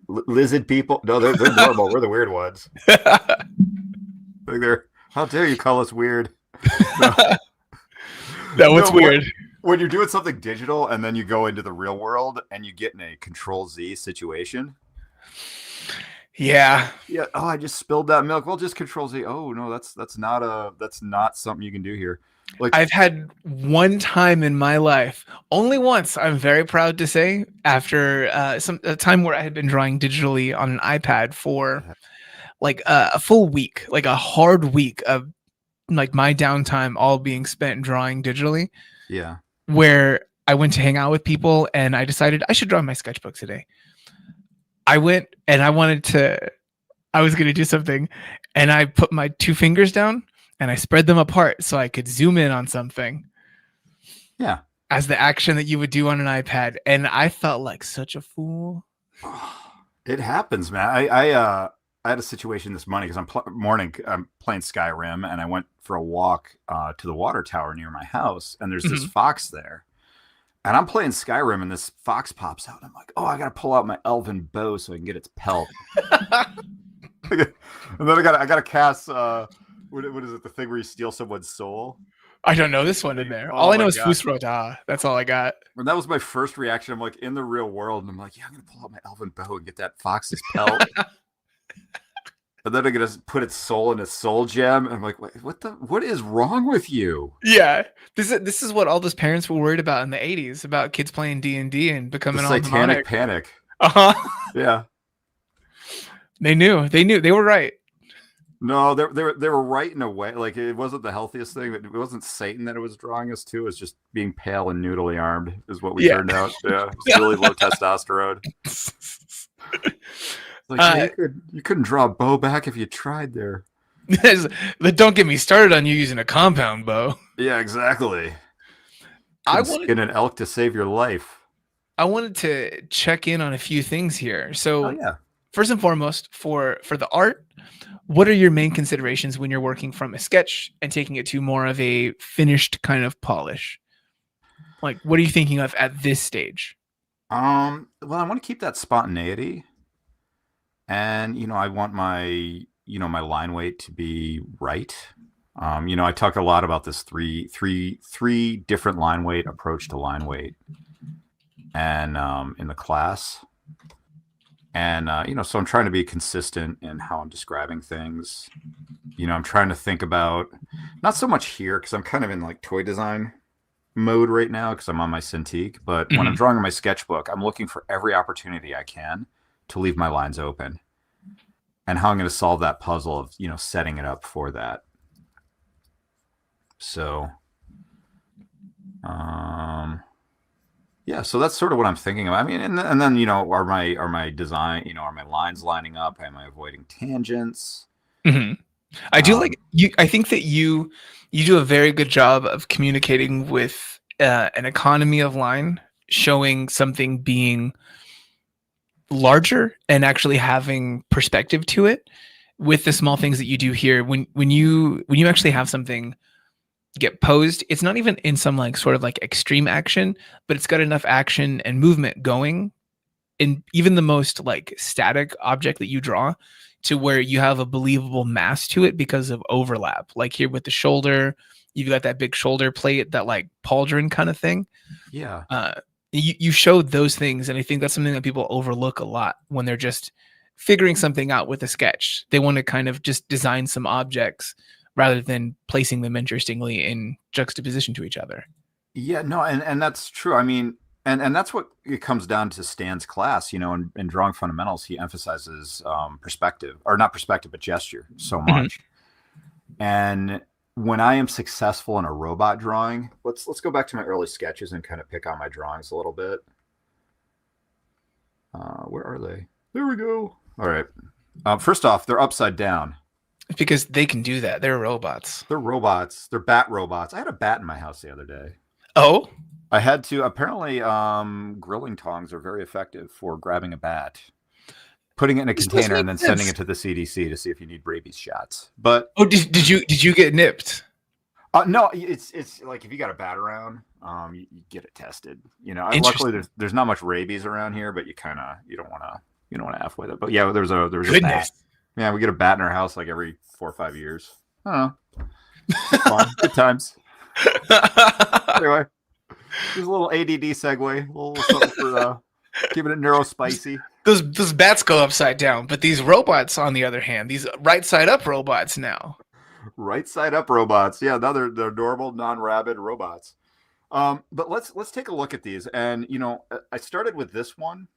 Lizard people? No, they're normal. We're the weird ones. How dare you call us weird? What's weird? When you're doing something digital and then you go into the real world and you get in a Control-Z situation. Yeah. Yeah. Oh, I just spilled that milk. Well, just Control-Z. Oh no, that's not something you can do here. Like, I've had one time in my life, only once, I'm very proud to say, after a time where I had been drawing digitally on an iPad for like a full week, like a hard week of like my downtime all being spent drawing digitally, Yeah. where I went to hang out with people and I decided I should draw my sketchbook today. I went and I was going to do something, and I put my 2 fingers down and I spread them apart so I could zoom in on something. Yeah. As the action that you would do on an iPad. And I felt like such a fool. It happens, man. I had a situation this morning because I'm playing Skyrim, and I went for a walk to the water tower near my house, and there's this fox there. And I'm playing Skyrim, and this fox pops out. And I'm like, oh, I got to pull out my elven bow so I can get its pelt. And then I got to cast, what is it, the thing where you steal someone's soul? I don't know this one in there. Oh All I know my is God. Fusrota. That's all I got. And that was my first reaction. I'm like, in the real world, and I'm like, yeah, I'm going to pull out my elven bow and get that fox's pelt. And then I'm going to put its soul in a soul gem. And I'm like, what is wrong with you? Yeah. This is what all those parents were worried about in the 80s, about kids playing D&D and becoming The all satanic demonic. panic. Uh-huh. Yeah. They knew. They were right. No, they were right in a way. Like, it wasn't the healthiest thing. It wasn't Satan that it was drawing us to. It was just being pale and noodly armed is what we turned out. Yeah, it's really low testosterone. Like, you couldn't draw a bow back if you tried there. Don't get me started on you using a compound bow. Yeah, exactly. I Skin an elk to save your life. I wanted to check in on a few things here. So, yeah. First and foremost, for the art, what are your main considerations when you're working from a sketch and taking it to more of a finished kind of polish? Like, what are you thinking of at this stage? Well, I want to keep that spontaneity, and I want my my line weight to be right. I talk a lot about this three different line weight approach to line weight, and in the class. And, so I'm trying to be consistent in how I'm describing things. I'm trying to think about, not so much here, because I'm kind of in like toy design mode right now, because I'm on my Cintiq. But when I'm drawing in my sketchbook, I'm looking for every opportunity I can to leave my lines open. And how I'm going to solve that puzzle of, setting it up for that. So, yeah, so that's sort of what I'm thinking of. I mean, and then are my design, are my lines lining up? Am I avoiding tangents? I do like you. I think that you do a very good job of communicating with an economy of line, showing something being larger and actually having perspective to it. With the small things that you do here, when you actually have something get posed, it's not even in some like sort of like extreme action, but it's got enough action and movement going in even the most like static object that you draw to where you have a believable mass to it because of overlap. Like here with the shoulder, you've got that big shoulder plate, that like pauldron kind of thing. Yeah. You showed those things, and I think that's something that people overlook a lot when they're just figuring something out with a sketch. They want to kind of just design some objects rather than placing them interestingly in juxtaposition to each other. Yeah, no, and that's true. I mean, and that's what it comes down to Stan's class, in drawing fundamentals, he emphasizes perspective, or not perspective, but gesture so much. And when I am successful in a robot drawing, let's go back to my early sketches and kind of pick on my drawings a little bit. Where are they? There we go. All right. First off, they're upside down. Because they can do that. They're robots. They're robots. They're bat robots. I had a bat in my house the other day. Oh? I had to. Apparently, grilling tongs are very effective for grabbing a bat, putting it in a container, and then sending it to the CDC to see if you need rabies shots. But did you get nipped? No, it's like if you got a bat around, you get it tested. Luckily there's not much rabies around here, but you don't want to F with it. But yeah, there was a bat. Yeah, we get a bat in our house like every 4 or 5 years. I don't know. It's fun. Good times. Anyway, there's a little ADD segue, a little something for keeping it neurospicy. Those bats go upside down, but these robots, on the other hand, these right side up robots now. Right side up robots. Yeah, now they're normal, non-rabid robots. But let's take a look at these. And I started with this one,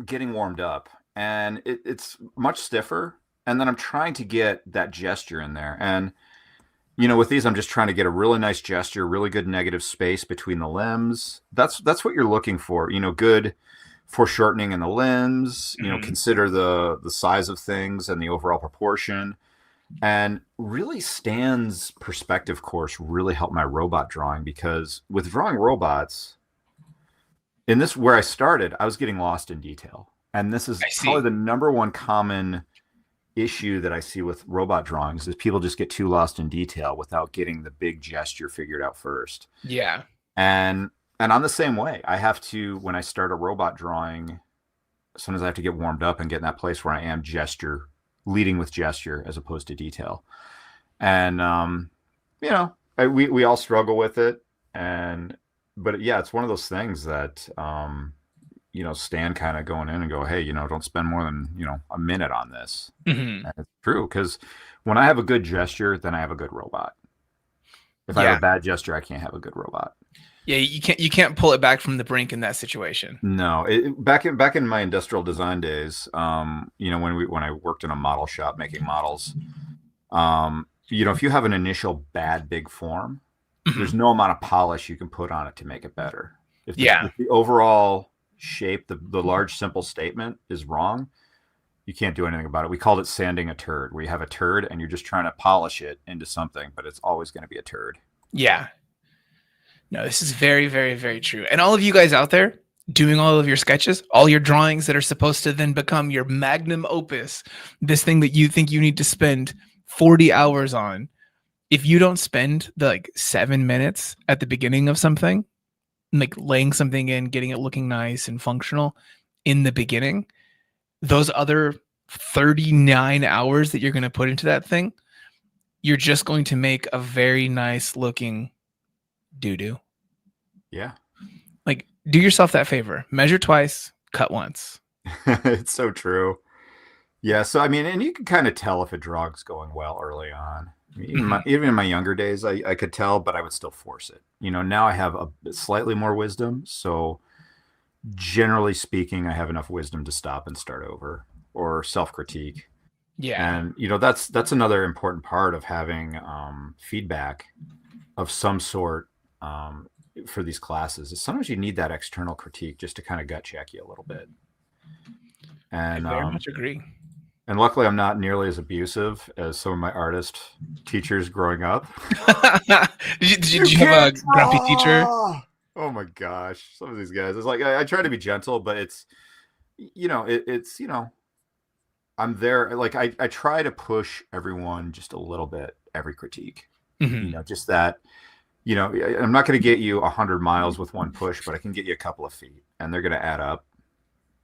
getting warmed up. And it's much stiffer and then I'm trying to get that gesture in there. And with these, I'm just trying to get a really nice gesture, really good negative space between the limbs. That's what you're looking for. Good foreshortening in the limbs. Consider the size of things and the overall proportion. And really, Stan's perspective course really helped my robot drawing, because with drawing robots, in this where I started, I was getting lost in detail. And this is probably the number one common issue that I see with robot drawings, is people just get too lost in detail without getting the big gesture figured out first. Yeah. And I'm the same way. I have to, when I start a robot drawing, sometimes I have to get warmed up and get in that place where I am leading with gesture as opposed to detail. And we all struggle with it. But yeah, it's one of those things that Stan kind of going in and go, hey, don't spend more than a minute on this. And it's true, because when I have a good gesture, then I have a good robot. If I have a bad gesture, I can't have a good robot. Yeah, you can't pull it back from the brink in that situation. No, back in my industrial design days, when I worked in a model shop making models, if you have an initial bad big form, there's no amount of polish you can put on it to make it better. If the overall shape, the large simple statement is wrong, you can't do anything about it. We called it sanding a turd, where you have a turd and you're just trying to polish it into something, but it's always going to be a turd. Yeah. No, this is very, very, very true. And all of you guys out there doing all of your sketches, all your drawings that are supposed to then become your magnum opus, this thing that you think you need to spend 40 hours on, if you don't spend the 7 minutes at the beginning of something, like laying something in, getting it looking nice and functional in the beginning, those other 39 hours that you're going to put into that thing, you're just going to make a very nice looking doo-doo. Yeah. Do yourself that favor. Measure twice, cut once. It's so true. Yeah. So, and you can kind of tell if a drawing's going well early on. Even in my younger days, I could tell, but I would still force it. Now I have a slightly more wisdom. So generally speaking, I have enough wisdom to stop and start over, or self-critique. Yeah. And, that's another important part of having feedback of some sort for these classes, is sometimes you need that external critique just to kind of gut check you a little bit. And I very much agree. And luckily, I'm not nearly as abusive as some of my artist teachers growing up. Did you have a grumpy teacher? Oh my gosh, some of these guys. It's I try to be gentle, but it's I'm there. I try to push everyone just a little bit every critique. Just that. I'm not going to get you 100 miles with one push, but I can get you a couple of feet, and they're going to add up.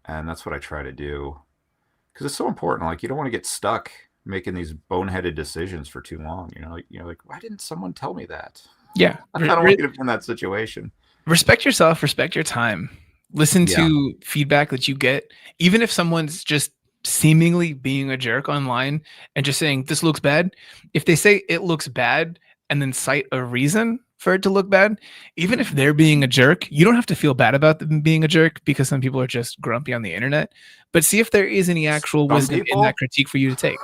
And that's what I try to do. Because it's so important. You don't want to get stuck making these boneheaded decisions for too long. Why didn't someone tell me that? Yeah. I don't want you to be in that situation. Respect yourself, respect your time. Listen to feedback that you get. Even if someone's just seemingly being a jerk online and just saying, this looks bad. If they say it looks bad and then cite a reason for it to look bad, even if they're being a jerk, you don't have to feel bad about them being a jerk, because some people are just grumpy on the internet. But see if there is any actual wisdom in that critique for you to take.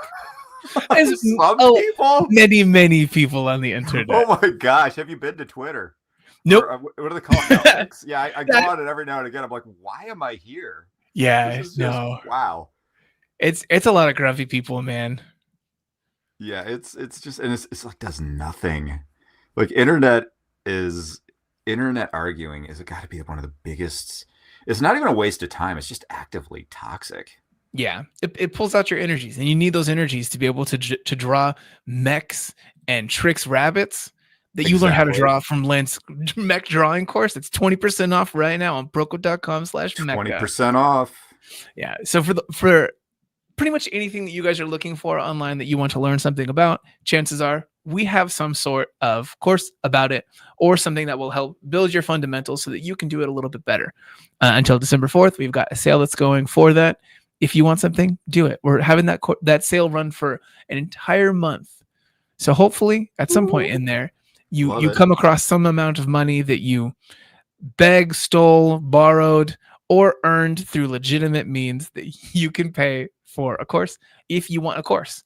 There's people? Many people on the internet. Oh my gosh, have you been to Twitter? Nope. Or, what do they call it? Yeah, I go on it every now and again. I'm like, why am I here? Yeah, no. Wow. It's a lot of grumpy people, man. Yeah, it's just, and it's does nothing. Internet arguing is got to be one of the biggest. It's not even a waste of time. It's just actively toxic. Yeah, it pulls out your energies, and you need those energies to be able to draw mechs and tricks rabbits that you learn how to draw from Lent's mech drawing course. It's 20% off right now on Proko.com/Mecha. 20% off. Yeah. So for pretty much anything that you guys are looking for online that you want to learn something about, chances are we have some sort of course about it, or something that will help build your fundamentals so that you can do it a little bit better. Until December 4th, we've got a sale that's going for that. If you want something, do it. We're having that sale run for an entire month. So hopefully at some point in there, you come across some amount of money that you begged, stole, borrowed, or earned through legitimate means that you can pay for a course if you want a course.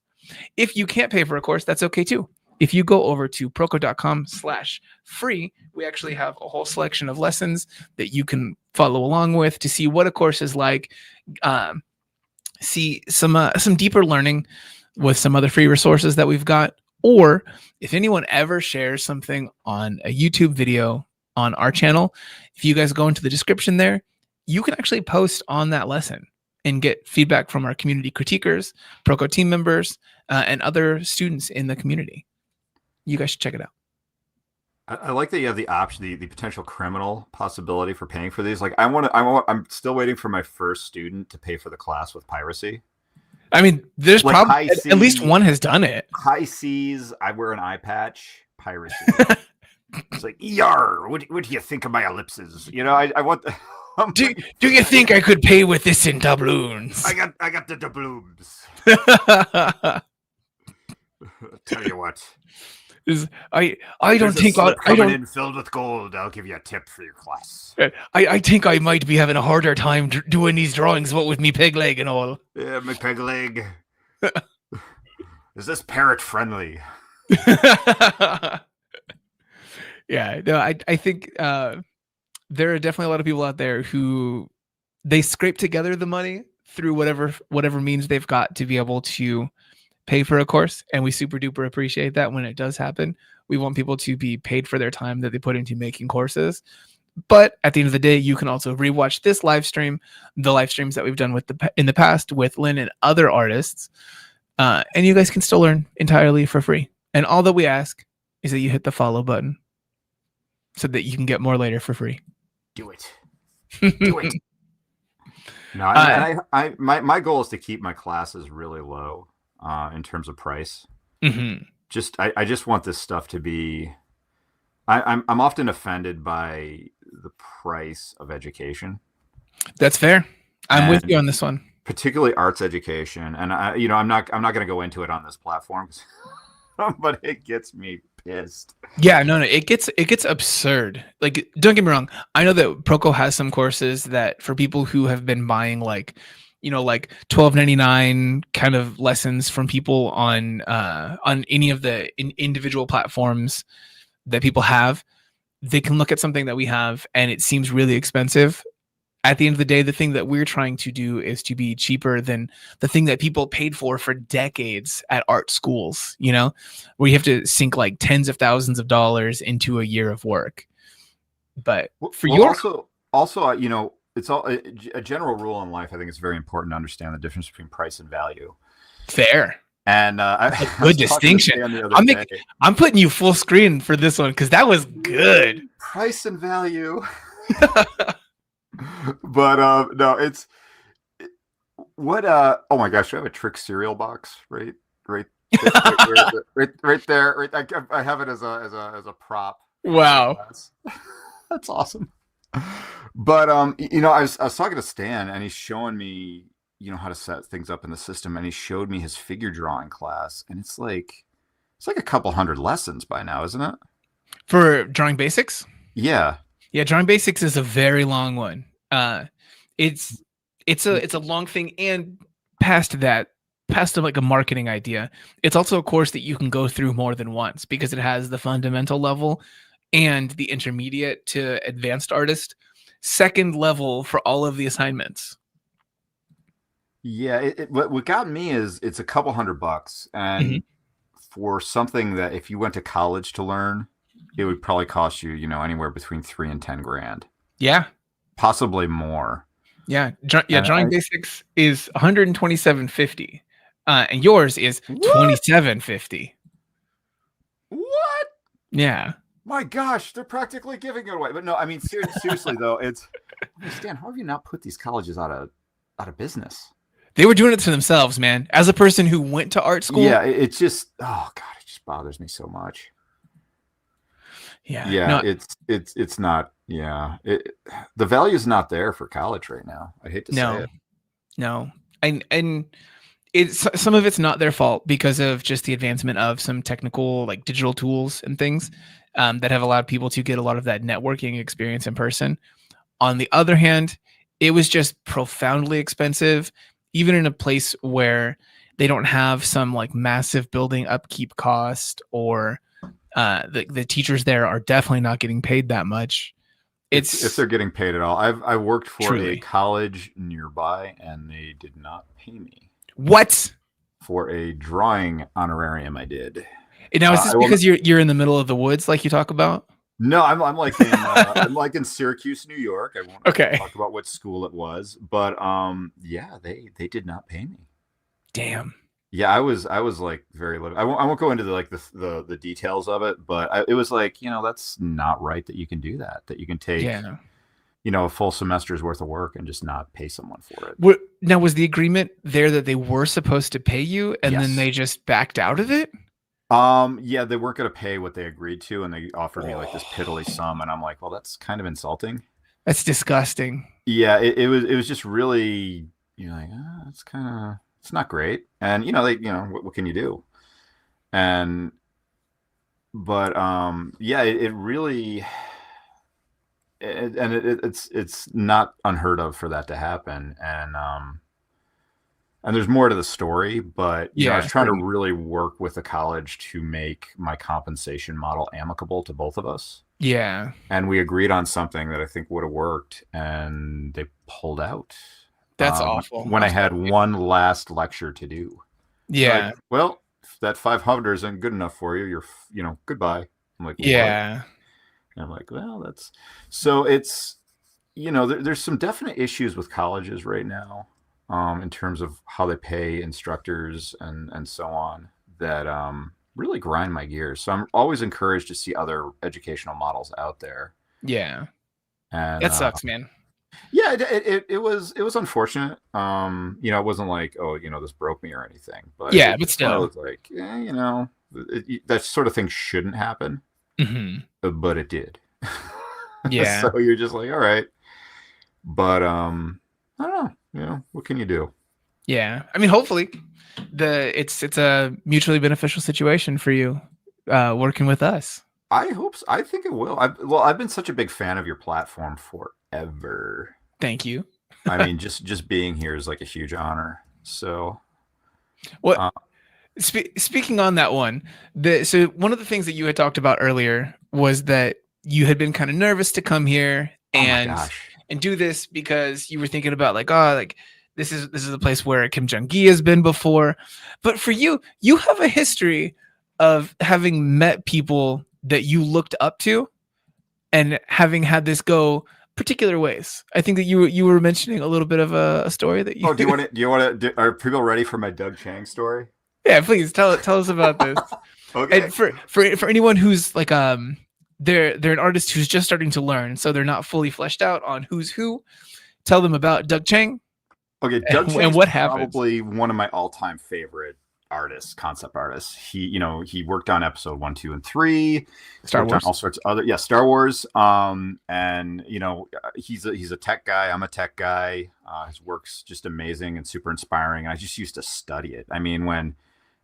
If you can't pay for a course, that's okay too. If you go over to proko.com/free, we actually have a whole selection of lessons that you can follow along with to see what a course is like, see some deeper learning with some other free resources that we've got. Or if anyone ever shares something on a YouTube video on our channel, if you guys go into the description there, you can actually post on that lesson and get feedback from our community critiquers, Proko team members, and other students in the community. You guys should check it out. I like that you have the option, the potential criminal possibility for paying for these. Like I'm still waiting for my first student to pay for the class with piracy. I mean, there's Like probably at least one has done it. High seas, I wear an eye patch, piracy. It's like, yar, what do you think of my ellipses? You know, I want the... Do you think I could pay with this in doubloons? I got the doubloons. Tell you what. I don't think I don't in filled with gold. I'll give you a tip for your class. I think I might be having a harder time doing these drawings, what with me peg leg and all. Yeah, my peg leg. Is this parrot friendly? Yeah, no, I think there are definitely a lot of people out there who they scrape together the money through whatever means they've got to be able to pay for a course, and we super duper appreciate that when it does happen. We want people to be paid for their time that they put into making courses. But at the end of the day, you can also rewatch this live stream, the live streams that we've done in the past with Lynn and other artists, and you guys can still learn entirely for free. And all that we ask is that you hit the follow button so that you can get more later for free. Do it. Do it. No, my goal is to keep my classes really low in terms of price. Mm-hmm. I just want this stuff to be. I'm often offended by the price of education. That's fair. I'm with you on this one. Particularly arts education, and I'm not going to go into it on this platform, but it gets me pissed. Yeah, no, it gets absurd. Like, don't get me wrong. I know that Proko has some courses that for people who have been buying like $12.99 kind of lessons from people on any of the individual platforms that people have, they can look at something that we have and it seems really expensive. At the end of the day, the thing that we're trying to do is to be cheaper than the thing that people paid for decades at art schools, where you have to sink like tens of thousands of dollars into a year of work. But for also, it's all a general rule in life. I think it's very important to understand the difference between price and value. Fair. And good distinction. I'm putting you full screen for this one because that was good. Price and value. But no, it's what oh my gosh, I have a trick cereal box right there. I have it as a prop. Wow. That's awesome. But I was talking to Stan and he's showing me how to set things up in the system, and he showed me his figure drawing class, and it's like a couple hundred lessons by now, isn't it? For drawing basics? Yeah, drawing basics is a very long one. It's a long thing, and past like a marketing idea, it's also a course that you can go through more than once because it has the fundamental level and the intermediate to advanced artist second level for all of the assignments. Yeah, what got me is it's a couple $100, and for something that if you went to college to learn, it would probably cost you, anywhere between $3,000 and $10,000. Yeah, possibly more. Yeah, drawing basics is $127.50, and yours is $27.50. What? Yeah. My gosh, they're practically giving it away. But no, I mean seriously though, Stan, how have you not put these colleges out of business? They were doing it to themselves, man. As a person who went to art school, yeah, it just it just bothers me so much. Yeah, no, it's not. Yeah, the value is not there for college right now. I hate to say it. No, and it's some of it's not their fault because of just the advancement of some technical like digital tools and things that have allowed people to get a lot of that networking experience in person. On the other hand, it was just profoundly expensive. even in a place where they don't have some like massive building upkeep cost, or the teachers there are definitely not getting paid that much. If they're getting paid at all. I worked for a Truly. college nearby, and they did not pay me What? for a drawing honorarium I did. And now is this I will because you're in the middle of the woods like you talk about? No, I'm like in I'm like in Syracuse, New York. I won't Okay. talk about what school it was, but yeah, they did not pay me. Damn. Yeah, I was like very little. I won't go into the details of it, but it was like, that's not right that you can do that. That you can take a full semester's worth of work and just not pay someone for it. Now, was the agreement there that they were supposed to pay you and then Yes. they just backed out of it? Yeah, they weren't going to pay what they agreed to, and they offered me like this piddly sum, and I'm like, well, that's kind of insulting. That's disgusting. Yeah, it was just really, like, it's not great, and what can you do? But yeah, it really, it's not unheard of for that to happen, and there's more to the story, but I was trying to really work with the college to make my compensation model amicable to both of us. Yeah. And we agreed on something that I think would have worked, and they pulled out. That's awful. When I had one last lecture to do. Yeah. Like, well, if that 500 isn't good enough for you, you're, goodbye. I'm like, yeah. What? And I'm like, well, that's so it's, there's some definite issues with colleges right now. In terms of how they pay instructors and so on, that really grind my gears. So I'm always encouraged to see other educational models out there. Yeah, and that sucks, man. Yeah, it was unfortunate. It wasn't like, oh, this broke me or anything. But yeah, but still, it was like, that sort of thing shouldn't happen. Mm-hmm. But it did. Yeah. So you're just like, all right, but I don't know. What can you do? Yeah, I mean, hopefully, it's a mutually beneficial situation for you, working with us. I hope so. I think it will. I've been such a big fan of your platform forever. Thank you. I mean, just being here is like a huge honor. So, what? Speaking on that one, so one of the things that you had talked about earlier was that you had been kind of nervous to come here and do this because you were thinking about this is a place where Kim Jong-gi has been before. But for you have a history of having met people that you looked up to and having had this go particular ways. I think that you were mentioning a little bit of a story that you. Oh, do you want to? Are people ready for my Doug Chang story? Yeah, please tell us about this. Okay. And for anyone who's like they're an artist who's just starting to learn, so they're not fully fleshed out on who's who. Tell them about Doug Chang. Okay, Doug Chang and what is happened? Probably one of my all-time favorite concept artists. He worked on episode 1, 2, and 3. Star Wars, all sorts of other Star Wars. And he's a tech guy. I'm a tech guy. His work's just amazing and super inspiring. I just used to study it. I mean, when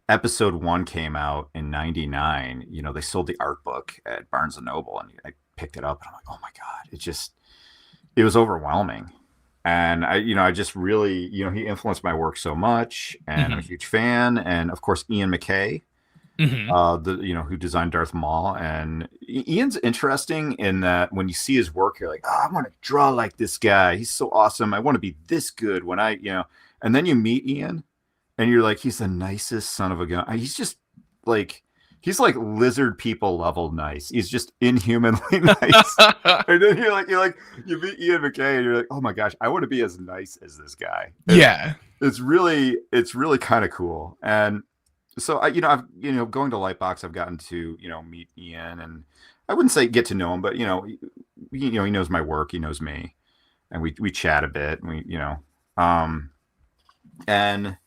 episode 1 came out in '99, they sold the art book at Barnes and Noble, and I picked it up, and I'm like, oh my god, it was overwhelming. And I just really, he influenced my work so much, and I'm a huge fan. And of course, Ian McKay, who designed Darth Maul. And Ian's interesting in that when you see his work, you're like, oh, I want to draw like this guy. He's so awesome. I want to be this good when and then you meet Ian and you're like, he's the nicest son of a gun. He's just like, he's like lizard people level nice. He's just inhumanly nice. And then you meet Ian McKay and you're like, oh my gosh, I want to be as nice as this guy. It's really kind of cool. And so I've going to Lightbox, I've gotten to meet Ian, and I wouldn't say get to know him, but he knows my work, he knows me, and we chat a bit, and and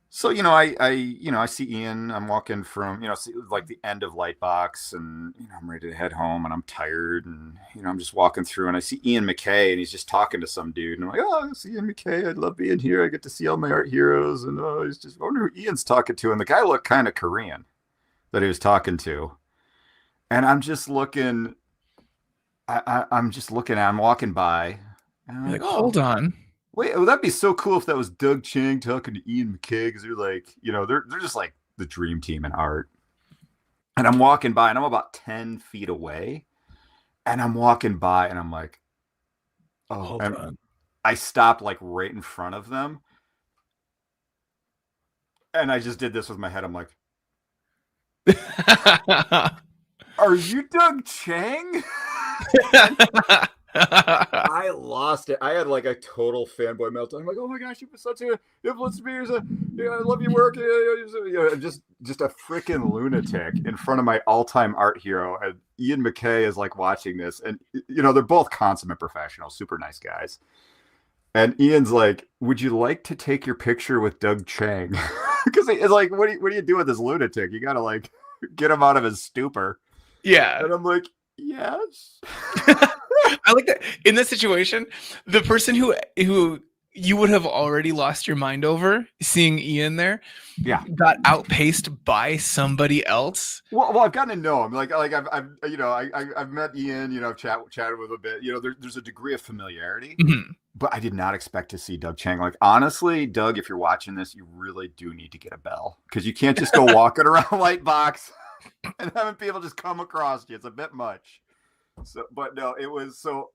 so I see Ian. I'm walking from like the end of Lightbox, and I'm ready to head home, and I'm tired, and I'm just walking through, and I see Ian McKay, and he's just talking to some dude, and I'm like, oh, it's Ian McKay. I love being here. I get to see all my art heroes, and I wonder who Ian's talking to, and the guy looked kind of Korean that he was talking to, and I'm just looking. I'm walking by, and I'm like, hold on. Wait, would that be so cool if that was Doug Chang talking to Ian McKay? Because they're like, they're just like the dream team in art. And I'm walking by, and I'm about 10 feet away, and I'm walking by, and I'm like, oh, Hold and on. I stopped like right in front of them, and I just did this with my head. I'm like, are you Doug Chang? I lost it. I had like a total fanboy meltdown. I'm like, oh my gosh, you've been such a influence to me. I love your work. Just a freaking lunatic in front of my all-time art hero. And Ian McKay is like watching this, and they're both consummate professionals, super nice guys. And Ian's like, would you like to take your picture with Doug Chang? Because it's like, what do you do with this lunatic? You gotta like get him out of his stupor. Yeah. And I'm like, yes. I like that in this situation, the person who you would have already lost your mind over seeing Ian there, got outpaced by somebody else. Well, I've gotten to know him. Like I've met Ian. I've chatted with him a bit. There's a degree of familiarity, but I did not expect to see Doug Chang. Like honestly, Doug, if you're watching this, you really do need to get a bell because you can't just go walking around Lightbox and having people just come across you. It's a bit much. So, but no, it was so,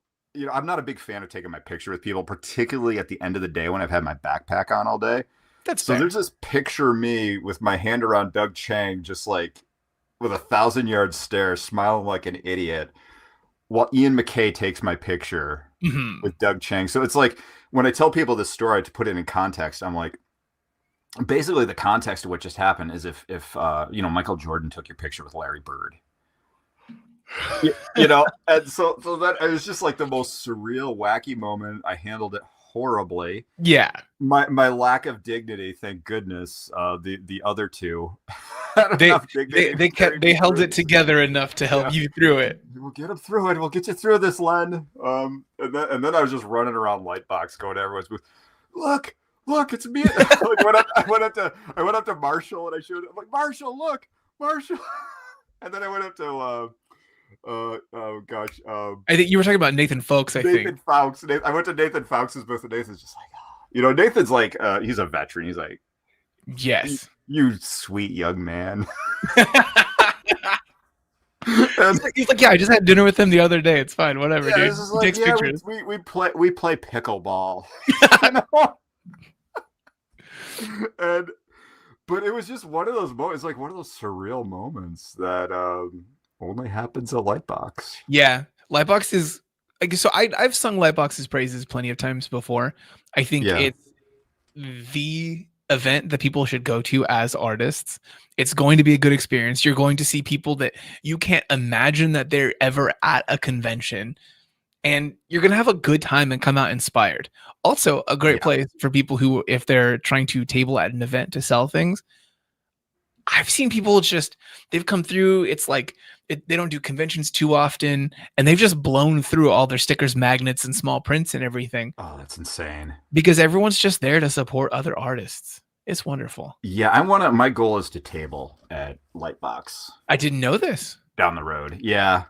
I'm not a big fan of taking my picture with people, particularly at the end of the day when I've had my backpack on all day. That's so fair. There's this picture of me with my hand around Doug Chang, just like with 1,000-yard stare, smiling like an idiot, while Ian McKay takes my picture with Doug Chang. So it's like when I tell people this story to put it in context, I'm like, basically the context of what just happened is if Michael Jordan took your picture with Larry Bird. And so that it was just like the most surreal, wacky moment. I handled it horribly. Yeah, my lack of dignity, thank goodness. The other two, they held it together enough to help you through it. We'll get them through it. We'll get you through this, Len. And then I was just running around Lightbox, going to everyone's booth. Look, it's me. I went up to Marshall and I showed him. I'm like, Marshall, look, Marshall. And then I went up to I think you were talking about Nathan Folks. Nathan Fowkes. I went to Nathan Fowkes' booth, and Nathan's just like, Nathan's like, he's a veteran. He's like, yes, you sweet young man. He's like, yeah, I just had dinner with him the other day. It's fine, whatever, dude. This is like, pictures. We play pickleball. But it was just one of those moments, like one of those surreal moments that only happens at Lightbox. Yeah, Lightbox is. So I've sung Lightbox's praises plenty of times before. I think it's the event that people should go to as artists. It's going to be a good experience. You're going to see people that you can't imagine that they're ever at a convention, and you're going to have a good time and come out inspired. Also, a great place for people who, if they're trying to table at an event to sell things. I've seen people they've come through. It's like they don't do conventions too often, and they've just blown through all their stickers, magnets, and small prints and everything. Oh, that's insane. Because everyone's just there to support other artists. It's wonderful. Yeah, my goal is to table at Lightbox. I didn't know this. Down the road. Yeah.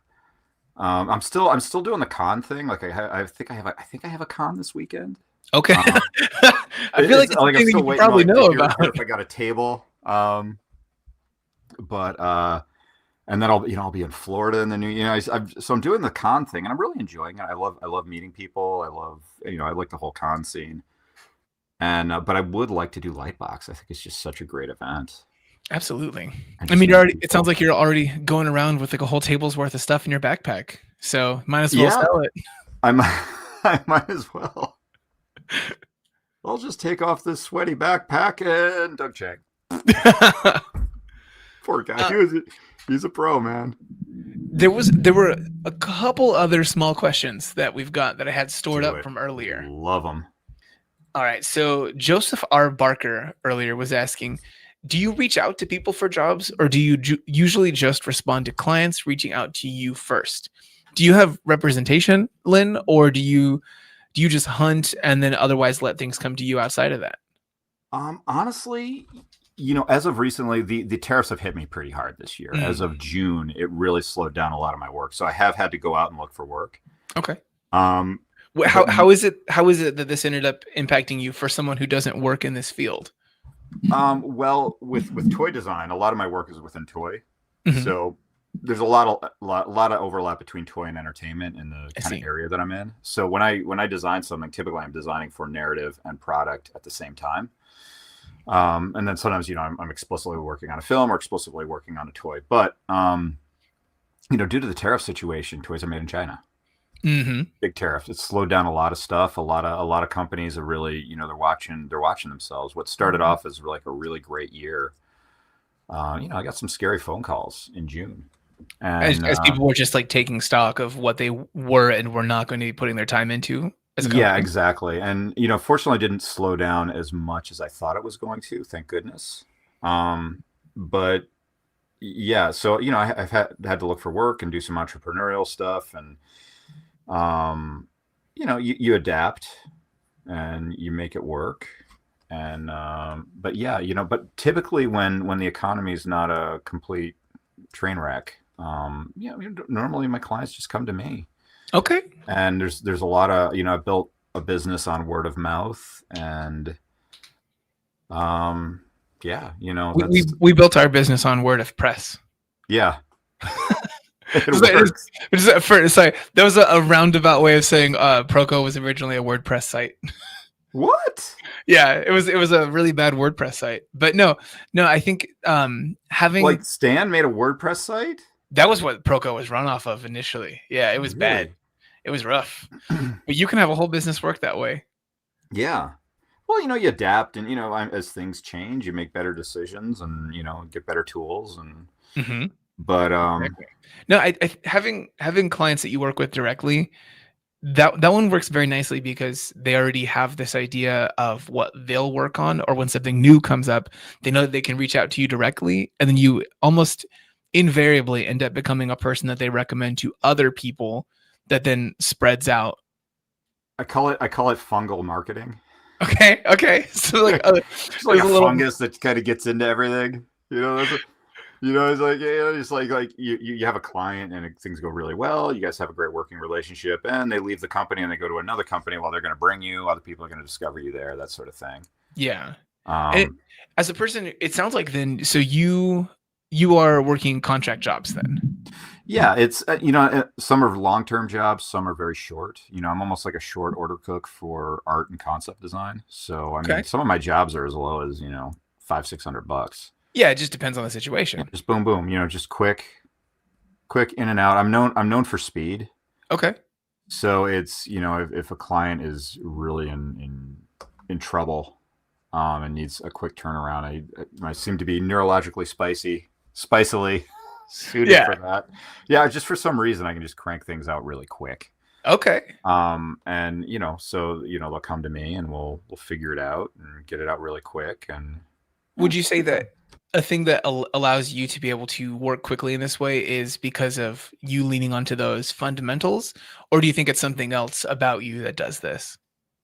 I'm still doing the con thing. Like I think I have a con this weekend. Okay. I feel like it's something that you probably know about. If I got a table. But and then I'll be in Florida in the new, so I'm doing the con thing and I'm really enjoying it. I love meeting people. I like the whole con scene. And but I would like to do Lightbox. I think it's just such a great event. Absolutely. I mean, it sounds like you're already going around with like a whole table's worth of stuff in your backpack. So might as well sell it. I might as well. I'll just take off this sweaty backpack and Doug Chang. Poor guy. He's a pro, man. There were a couple other small questions that we've got that I had stored up from earlier. Love them. All right. So Joseph R. Barker earlier was asking, do you reach out to people for jobs, or do you usually just respond to clients reaching out to you first? Do you have representation, Lynn, or do you just hunt and then otherwise let things come to you outside of that? Honestly, as of recently, the tariffs have hit me pretty hard this year. As of June, it really slowed down a lot of my work. So I have had to go out and look for work. Okay. How is it that this ended up impacting you for someone who doesn't work in this field? Well, with toy design, a lot of my work is within toy, Mhm. so there's a lot of overlap between toy and entertainment in the I kind see. of area that I'm in. So when I design something, typically I'm designing for narrative and product at the same time. And then sometimes, I'm explicitly working on a film or explicitly working on a toy. But due to the tariff situation, toys are made in China. Mm-hmm. Big tariff. It's slowed down a lot of stuff. A lot of companies are really, they're watching themselves. What started off as like a really great year. I got some scary phone calls in June. And As people were just like taking stock of what they were and were not going to be putting their time into as a company. yeah, exactly. And fortunately, it didn't slow down as much as I thought it was going to. Thank goodness. But yeah, so I've had to look for work and do some entrepreneurial stuff, and you adapt and you make it work. And but yeah, but typically when the economy is not a complete train wreck, normally my clients just come to me. Okay. And there's a lot of, I built a business on word of mouth, and we built our business on word of press. yeah. Sorry, that was a roundabout way of saying Proko was originally a WordPress site. What? Yeah, it was a really bad WordPress site. But no, I think having Like Stan made a WordPress site? that was what Proko was run off of initially. Yeah, it was bad. It was rough. But you can have a whole business work that way. Yeah. Well, you adapt, and as things change, you make better decisions, and get better tools, and Mm-hmm. but No, I having clients that you work with directly, that one works very nicely because they already have this idea of what they'll work on, or when something new comes up, they know that they can reach out to you directly, and then you almost invariably end up becoming a person that they recommend to other people that then spreads out. I call it fungal marketing. Okay. So like It's like a fungus that kind of gets into everything. It's like, it's like you have a client and things go really well. You guys have a great working relationship, and they leave the company and they go to another company. While they're going to bring you, other people are going to discover you there. That sort of thing. Yeah. As a person, it sounds like then. So you are working contract jobs then. Yeah, it's some are long-term jobs, some are very short. I'm almost like a short order cook for art and concept design. So I mean, some of my jobs are as low as $500-$600. Yeah, it just depends on the situation. Just boom, boom. Just quick in and out. I'm known for speed. Okay. So it's if a client is really in trouble, and needs a quick turnaround, I seem to be neurologically spicily suited for that. Yeah, just for some reason I can just crank things out really quick. Okay. And so they'll come to me and we'll figure it out and get it out really quick. And would you say that a thing that allows you to be able to work quickly in this way is because of you leaning onto those fundamentals, or do you think it's something else about you that does this?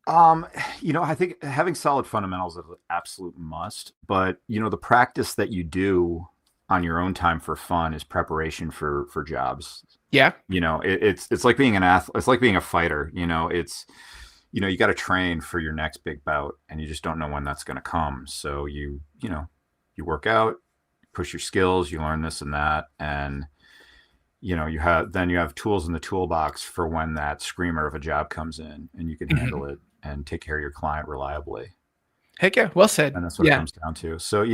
I think having solid fundamentals is an absolute must, but the practice that you do on your own time for fun is preparation for jobs. Yeah. It's like being an athlete. It's like being a fighter. It's you got to train for your next big bout, and you just don't know when that's going to come. So you work out, push your skills, you learn this and that, and you have tools in the toolbox for when that screamer of a job comes in, and you can handle it and take care of your client reliably. Heck yeah, well said. And that's what it comes down to. So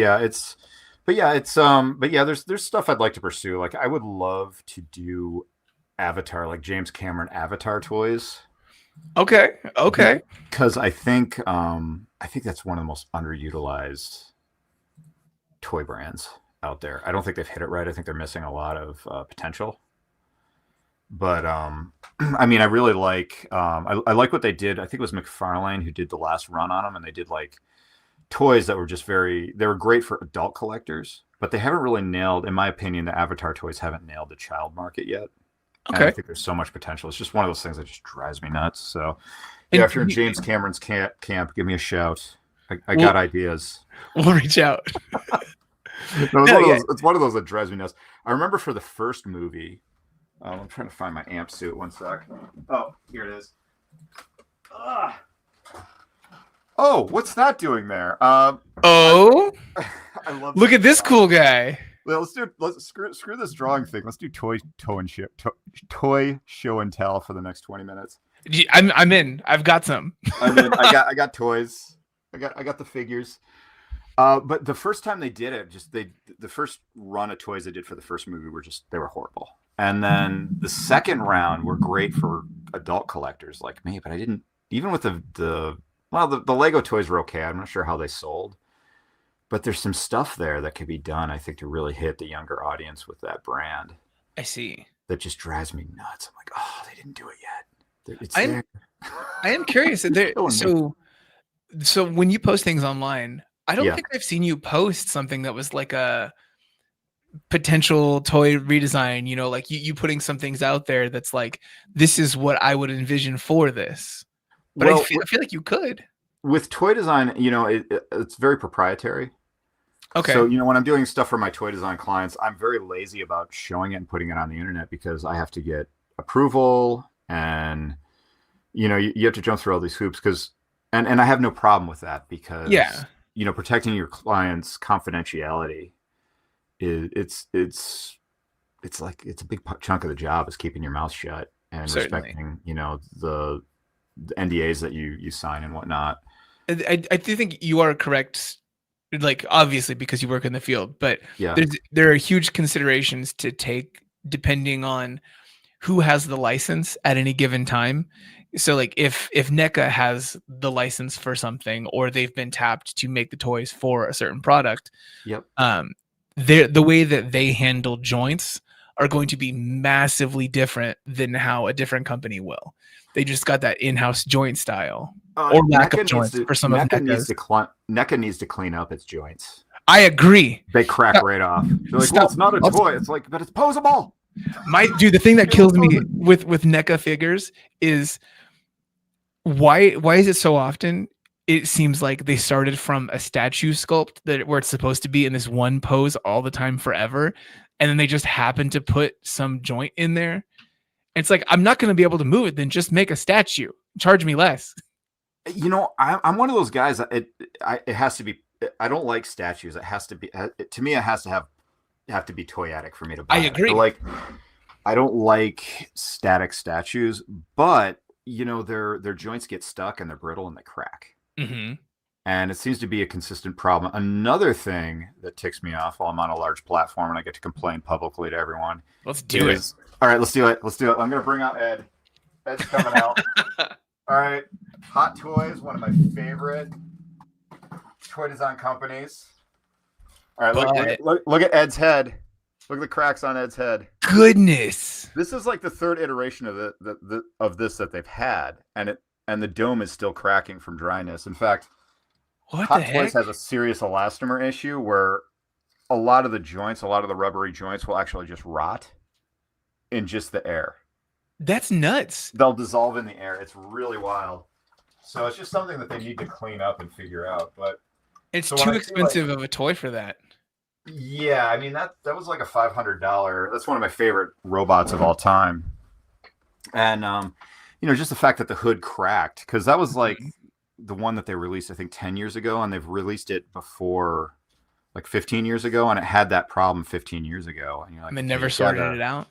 there's stuff I'd like to pursue. Like I would love to do Avatar, like James Cameron Avatar toys. Okay. Because I think that's one of the most underutilized toy brands out there. I don't think they've hit it right. I think they're missing a lot of potential. But I mean, I really like I like what they did. I think it was McFarlane who did the last run on them, and they did like toys that were just they were great for adult collectors, but they haven't really nailed, in my opinion, the Avatar toys haven't nailed the child market yet. Okay. And I think there's so much potential. It's just one of those things that just drives me nuts. So if you're in James Cameron's camp, give me a shout. I got ideas. We'll reach out. It's one of those that drives me nuts. I remember for the first movie, I'm trying to find my amp suit. One sec. Oh, here it is. Oh, what's that doing there? Oh, I love. look at this cool guy. Well, let's screw this drawing thing. Let's do toy show and tell for the next 20 minutes. I'm in. I've got some. I got toys. I got the figures. But the first time they did it, the first run of toys they did for the first movie they were horrible. And then the second round were great for adult collectors like me, but I didn't even with the Lego toys were okay. I'm not sure how they sold. But there's some stuff there that could be done, I think, to really hit the younger audience with that brand. I see. That just drives me nuts. I'm like, oh, they didn't do it yet. It's I am curious. So when you post things online, I don't think I've seen you post something that was like a potential toy redesign, you know, like you putting some things out there that's like, this is what I would envision for this. But I feel like you could. With toy design, you know, it's very proprietary. Okay. So, you know, when I'm doing stuff for my toy design clients, I'm very lazy about showing it and putting it on the internet because I have to get approval and, you know, you have to jump through all these hoops and I have no problem with that because, you know, protecting your client's confidentiality it's like, it's a big chunk of the job is keeping your mouth shut and respecting, you know, the NDAs that you sign and whatnot. I do think you are correct, like obviously because you work in the field, but there are huge considerations to take depending on who has the license at any given time. So like if NECA has the license for something or they've been tapped to make the toys for a certain product, the way that they handle joints are going to be massively different than how a different company will. They just got that in-house joint style or lack of joints for some of NECA's. NECA needs to clean up its joints. I agree. They crack right off. They're like, well, it's not a toy. It's like, but it's posable. The thing that kills me with NECA figures is why is it so often it seems like they started from a statue sculpt where it's supposed to be in this one pose all the time forever, and then they just happen to put some joint in there. It's like, I'm not going to be able to move it. Then just make a statue. Charge me less. You know, I'm one of those guys. It has to be. I don't like statues. It has to be. To me, it has to have to be toyetic for me to buy. I agree. I don't like static statues, but you know, their joints get stuck and they're brittle and they crack. Mm-hmm. And it seems to be a consistent problem. Another thing that ticks me off while I'm on a large platform and I get to complain publicly to everyone. Let's do it. All right, let's do it. I'm going to bring out Ed. Ed's coming out. All right. Hot Toys, one of my favorite toy design companies. All right, look at Ed's head. Look at the cracks on Ed's head. Goodness. This is like the third iteration of this that they've had, and the dome is still cracking from dryness. In fact, Hot Toys has a serious elastomer issue where a lot of the rubbery joints will actually just rot in just the air. That's nuts. They'll dissolve in the air. It's really wild. So it's just something that they need to clean up and figure out. But it's too expensive of a toy for that. Yeah, I mean that was like a $500. That's one of my favorite robots of all time. And you know, just the fact that the hood cracked, because that was like the one that they released, I think 10 years ago, and they've released it before like 15 years ago, and it had that problem 15 years ago. And you're like, and they never sorted it out.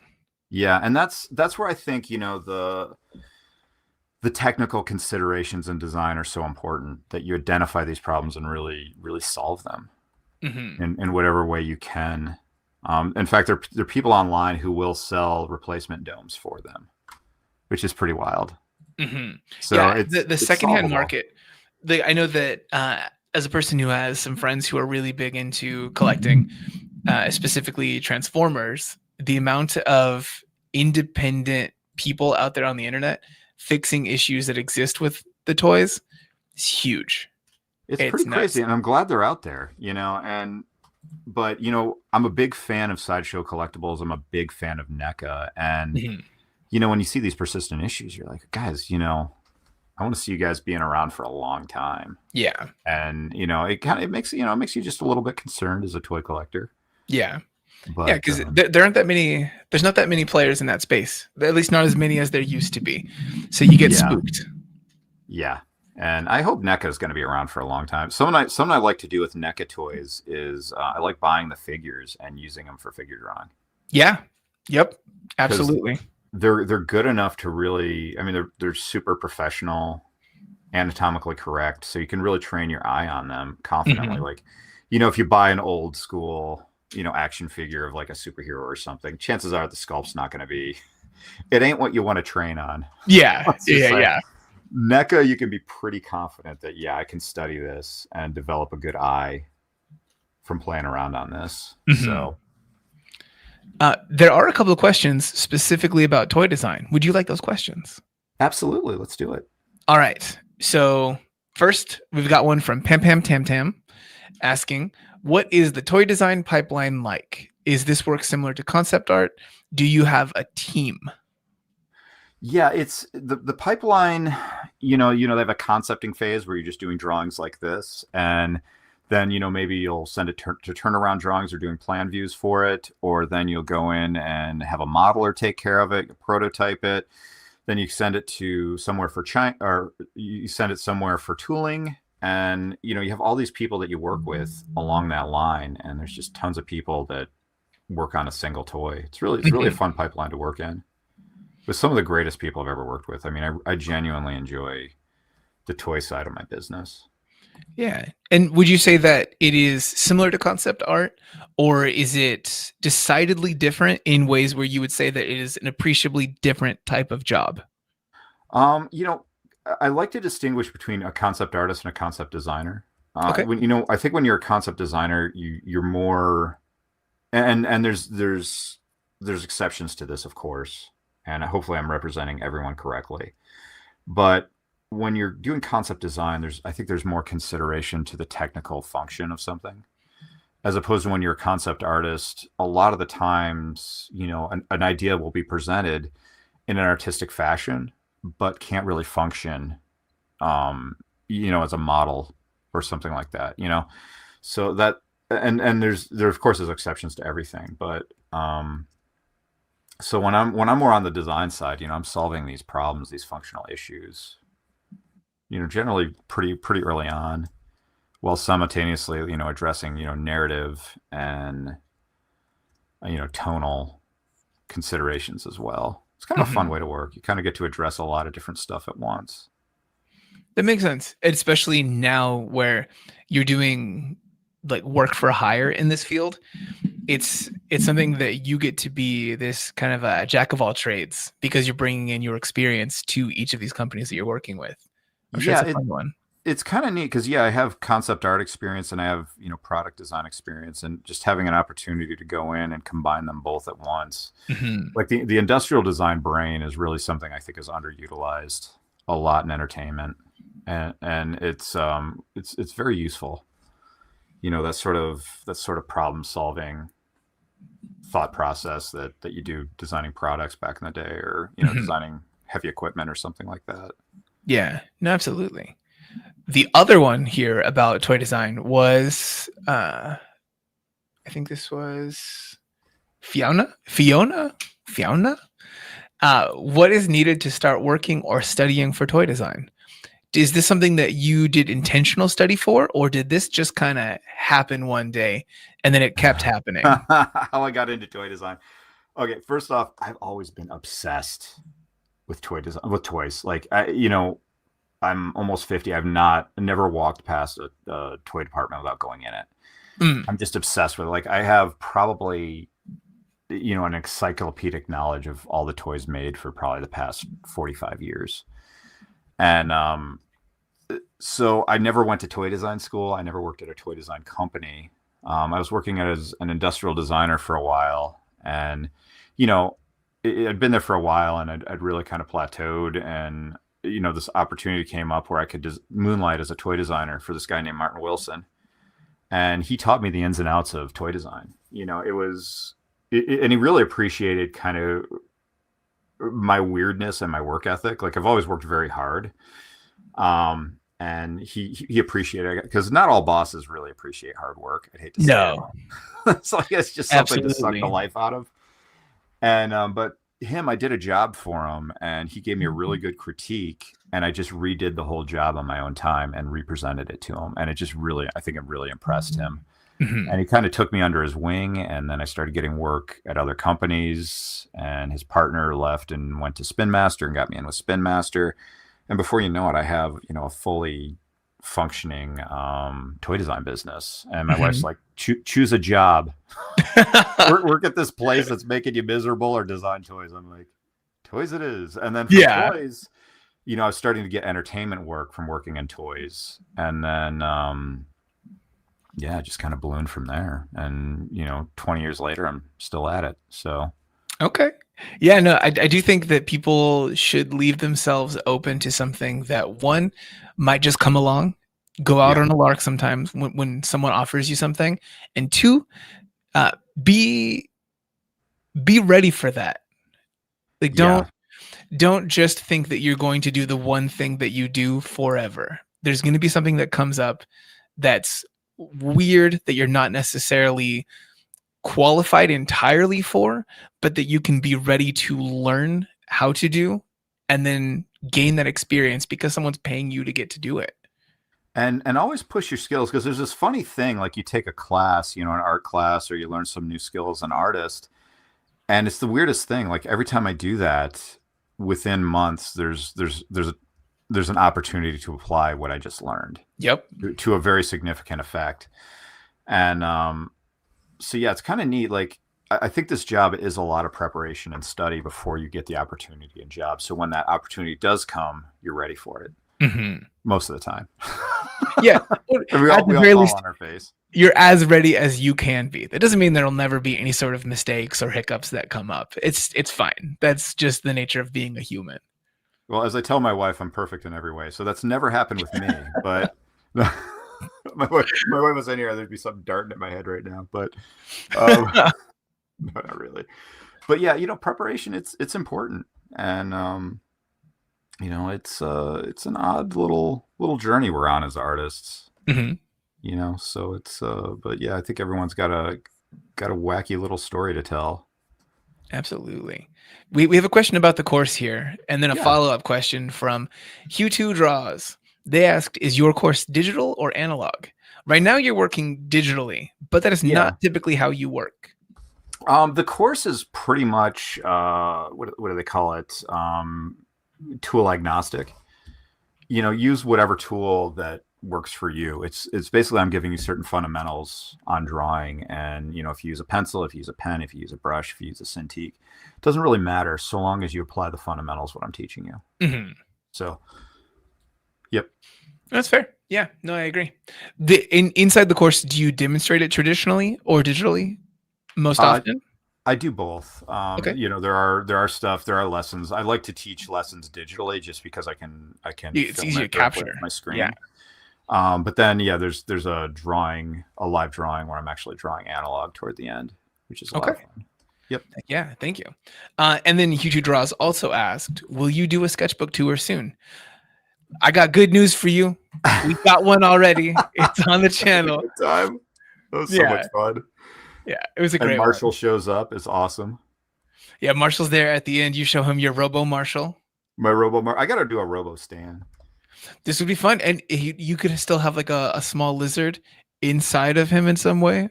Yeah, and that's where I think, you know, the technical considerations in design are so important, that you identify these problems and really, really solve them in whatever way you can. In fact, there are people online who will sell replacement domes for them, which is pretty wild. Mm-hmm. So yeah, the secondhand market. I know that as a person who has some friends who are really big into collecting, specifically Transformers, the amount of independent people out there on the internet fixing issues that exist with the toys is huge. It's pretty crazy, and I'm glad they're out there, you know. But you know, I'm a big fan of Sideshow Collectibles. I'm a big fan of NECA, and you know, when you see these persistent issues, you're like, guys, you know, I want to see you guys being around for a long time. Yeah, and you know, it makes you just a little bit concerned as a toy collector. Yeah. But, yeah, because there aren't that many. There's not that many players in that space. At least not as many as there used to be. So you get spooked. Yeah. And I hope NECA is going to be around for a long time. Something I like to do with NECA toys is I like buying the figures and using them for figure drawing. Yeah. Yep. Absolutely. They're good enough to really, I mean, they're super professional, anatomically correct, so you can really train your eye on them confidently. Mhm. Like, if you buy an old school, action figure of like a superhero or something, chances are the sculpt's not going to be. It ain't what you want to train on. Yeah. Let's just Yeah. say. Yeah. NECA, you can be pretty confident that I can study this and develop a good eye from playing around on this. Mhm. So there are a couple of questions specifically about toy design. Would you like those questions? absolutely, let's do it. All right. So first, we've got one from Pam Pam Tam Tam asking, what is the toy design pipeline like? Is this work similar to concept art? Do you have a team? Yeah, it's the pipeline. They have a concepting phase where you're just doing drawings like this, and then maybe you'll send it to turnaround drawings or doing plan views for it, or then you'll go in and have a modeler take care of it, prototype it, then you send it to somewhere for or you send it somewhere for tooling, and you have all these people that you work with along that line, and there's just tons of people that work on a single toy. It's really a fun pipeline to work in with some of the greatest people I've ever worked with. I mean, I genuinely enjoy the toy side of my business. Yeah. And would you say that it is similar to concept art, or is it decidedly different in ways where you would say that it is an appreciably different type of job? I like to distinguish between a concept artist and a concept designer. Okay. I think when you're a concept designer, you're more, and there's exceptions to this, of course, and hopefully I'm representing everyone correctly. But when you're doing concept design, I think there's more consideration to the technical function of something, as opposed to when you're a concept artist. A lot of the times, an idea will be presented in an artistic fashion, but can't really function, as a model or something like that. So that, and there of course there's exceptions to everything, but so when I'm more on the design side, I'm solving these problems, these functional issues, generally pretty early on, while simultaneously, addressing, narrative and, tonal considerations as well. It's kind of a fun way to work. You kind of get to address a lot of different stuff at once. That makes sense, especially now where you're doing like work for hire in this field. It's something that you get to be this kind of a jack of all trades because you're bringing in your experience to each of these companies that you're working with. I'm sure it's a fun one. It's kind of neat because I have concept art experience and I have product design experience, and just having an opportunity to go in and combine them both at once. Like the industrial design brain is really something I think is underutilized a lot in entertainment, and it's very useful. That sort of problem solving thought process that you do designing products back in the day, or designing heavy equipment or something like that. Yeah, no, absolutely. The other one here about toy design was, I think this was Fiona. What is needed to start working or studying for toy design? Is this something that you did intentional study for, or did this just kind of happen one day and then it kept happening? How I got into toy design. Okay, first off, I've always been obsessed with toy design, with toys. Like, I'm almost 50. I've never walked past a toy department without going in it. I'm just obsessed with it. Like, I have probably, an encyclopedic knowledge of all the toys made for probably the past 45 years. And so I never went to toy design school. I never worked at a toy design company. I was working as an industrial designer for a while, and I'd been there for a while, and I'd really kind of plateaued, and this opportunity came up where I could moonlight as a toy designer for this guy named Martin Wilson, and he taught me the ins and outs of toy design. And he really appreciated kind of my weirdness and my work ethic. Like, I've always worked very hard. And he appreciated it, because not all bosses really appreciate hard work. I'd hate to say it. So I guess just something to suck the life out of. And but I did a job for him, and he gave me a really good critique, and I just redid the whole job on my own time and represented it to him, and it just really, I think it really impressed him. And he kind of took me under his wing, and then I started getting work at other companies, and his partner left and went to Spin Master and got me in with Spin Master. And before you know it, I have, a fully functioning toy design business. And my wife's like, choose a job. work at this place that's making you miserable, or design toys. I'm like, toys it is. And then for toys, I was starting to get entertainment work from working in toys. And then it just kind of ballooned from there. And 20 years later, I'm still at it. So okay. Yeah, no, I do think that people should leave themselves open to something that, one, might just come along, go out on a lark sometimes when someone offers you something, and two, be ready for that. Like, don't just think that you're going to do the one thing that you do forever. There's going to be something that comes up that's weird, that you're not necessarily qualified entirely for, but that you can be ready to learn how to do, and then gain that experience because someone's paying you to get to do it. And always push your skills, because there's this funny thing, like you take a class, an art class, or you learn some new skills as an artist, and it's the weirdest thing. Like every time I do that, within months, there's an opportunity to apply what I just learned. Yep. To a very significant effect. And so yeah, it's kind of neat. Like I think this job is a lot of preparation and study before you get the opportunity and job. So when that opportunity does come, you're ready for it. Most of the time. Yeah. we all fall on our face. You're as ready as you can be. That doesn't mean there'll never be any sort of mistakes or hiccups that come up. It's fine. That's just the nature of being a human. Well, as I tell my wife, I'm perfect in every way. So that's never happened with me. But my wife was in here, there'd be something darting at my head right now. But no, not really. But yeah, preparation, it's important. And it's an odd little journey we're on as artists. So it's but yeah, I think everyone's got a wacky little story to tell. Absolutely. We have a question about the course here, and then a follow-up question from Hugh2 Draws. They asked, is your course digital or analog? Right now you're working digitally, but that is not typically how you work. The course is pretty much what do they call it? Tool agnostic. Use whatever tool that works for you. It's basically, I'm giving you certain fundamentals on drawing, and if you use a pencil, if you use a pen, if you use a brush, if you use a Cintiq, it doesn't really matter so long as you apply the fundamentals what I'm teaching you. So yep, that's fair. Yeah, no, I agree. Inside the course, do you demonstrate it traditionally or digitally most often? I do both. Okay. There are lessons. I like to teach lessons digitally just because I can. It's easy to capture my screen. Yeah. But then there's a live drawing where I'm actually drawing analog toward the end, which is a lot of fun. Yep. Yeah. Thank you. And then Hugh2 Draws also asked, will you do a sketchbook tour soon? I got good news for you. We got one already. It's on the channel. Good time. That was so much fun. Yeah, it was a great one. Marshall shows up. It's awesome. Yeah, Marshall's there at the end. You show him your Robo Marshall. I got to do a Robo stand. This would be fun. And you could still have like a small lizard inside of him in some way,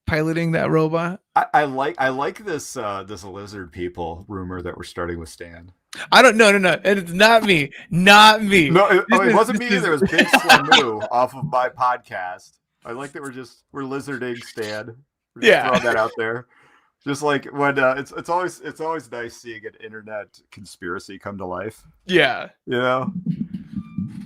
piloting that robot. I like this lizard people rumor that we're starting with Stan. I don't know. No. It's not me. Not me. No, it wasn't me either. It was Big Slamoo off of my podcast. I like that we're lizarding Stan. Throw that out there. Just like when it's always nice seeing an internet conspiracy come to life. Yeah.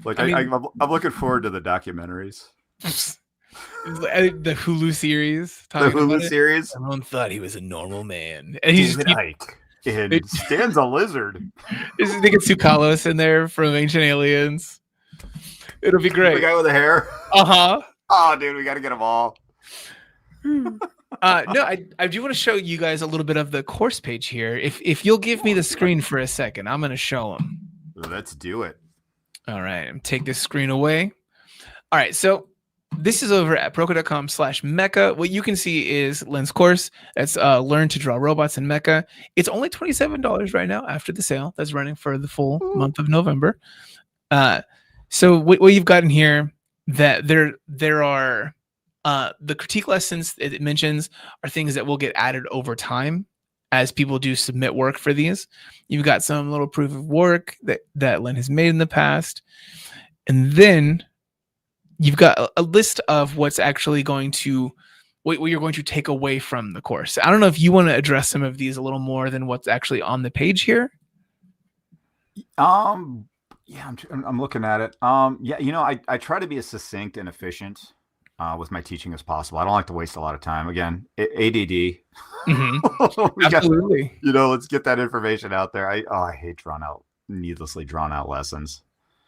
Like I'm looking forward to the documentaries. The Hulu series. Everyone thought he was a normal man, and he's Ike. And Stan's a lizard. They get Tsoukalos in there from Ancient Aliens. It'll be great. The guy with the hair. Oh, dude, we got to get them all. No, I do want to show you guys a little bit of the course page here. If you'll give me the screen for a second, I'm going to show them. Let's do it. All right, take this screen away. All right, so this is over at proko.com/mecha. What you can see is Lynn's course. That's Learn to Draw Robots in Mecha. It's only $27 right now after the sale. That's running for the full month of November. So what you've got in here, that there are the critique lessons it mentions are things that will get added over time as people do submit work for these. You've got some little proof of work that Lynn has made in the past. And then you've got a list of what's actually going to, what you're going to take away from the course. I don't know if you want to address some of these a little more than what's actually on the page here. Yeah, I'm looking at it. Yeah, I try to be as succinct and efficient with my teaching as possible. I don't like to waste a lot of time. Again, ADD. Mm-hmm. Absolutely. Let's get that information out there. I hate needlessly drawn out lessons.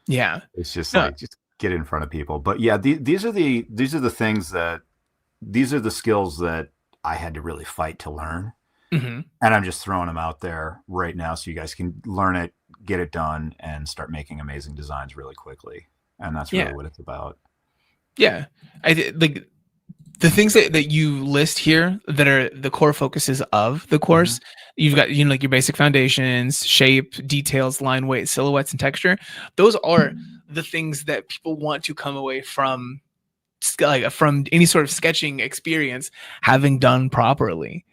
Yeah, it's just like just get in front of people. But yeah, these are the things these are the skills that I had to really fight to learn. Mm-hmm. And I'm just throwing them out there right now so you guys can learn it, get it done, and start making amazing designs really quickly. And that's really what it's about. Yeah. Like the things that you list here that are the core focuses of the course. Mm-hmm. You've got, like your basic foundations, shape, details, line weight, silhouettes, and texture. Those are the things that people want to come away from any sort of sketching experience having done properly.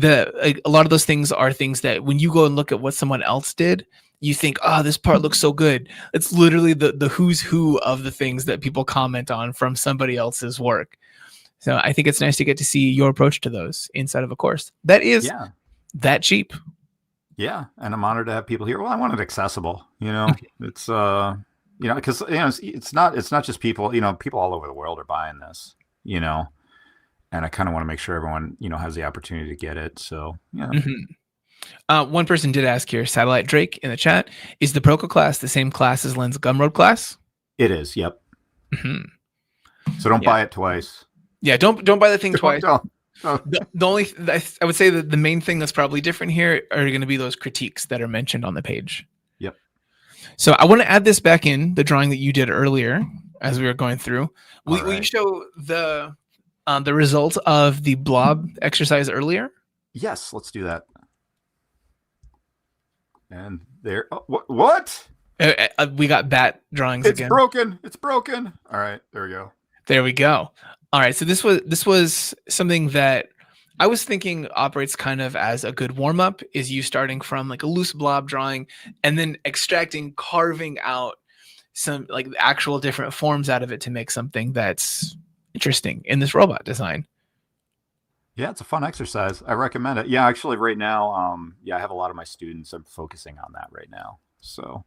A lot of those things are things that when you go and look at what someone else did, you think, oh, this part looks so good. It's literally the who's who of the things that people comment on from somebody else's work. So I think it's nice to get to see your approach to those inside of a course that is that cheap. Yeah. And I'm honored to have people here. Well, I want it accessible, it's, because, it's not just people, people all over the world are buying this, and I kind of want to make sure everyone, has the opportunity to get it. So, yeah. Mm-hmm. One person did ask here, Satellite Drake in the chat, is the Proko class the same class as Lynn's Gumroad class? It is. Yep. Mm-hmm. So don't buy it twice. Yeah. Don't buy the thing twice. Don't. The only, I would say that the main thing that's probably different here are going to be those critiques that are mentioned on the page. Yep. So I want to add this back in the drawing that you did earlier as we were going through. Will you show the result of the blob exercise earlier? Yes, let's do that. And there, what? We got bat drawings again. It's broken. All right, there we go. There we go. All right, so this was something that I was thinking operates kind of as a good warm up. Is you starting from like a loose blob drawing and then carving out some like actual different forms out of it to make something that's interesting in this robot design. Yeah, it's a fun exercise. I recommend it. Yeah, actually right now, I have a lot of my students are focusing on that right now. So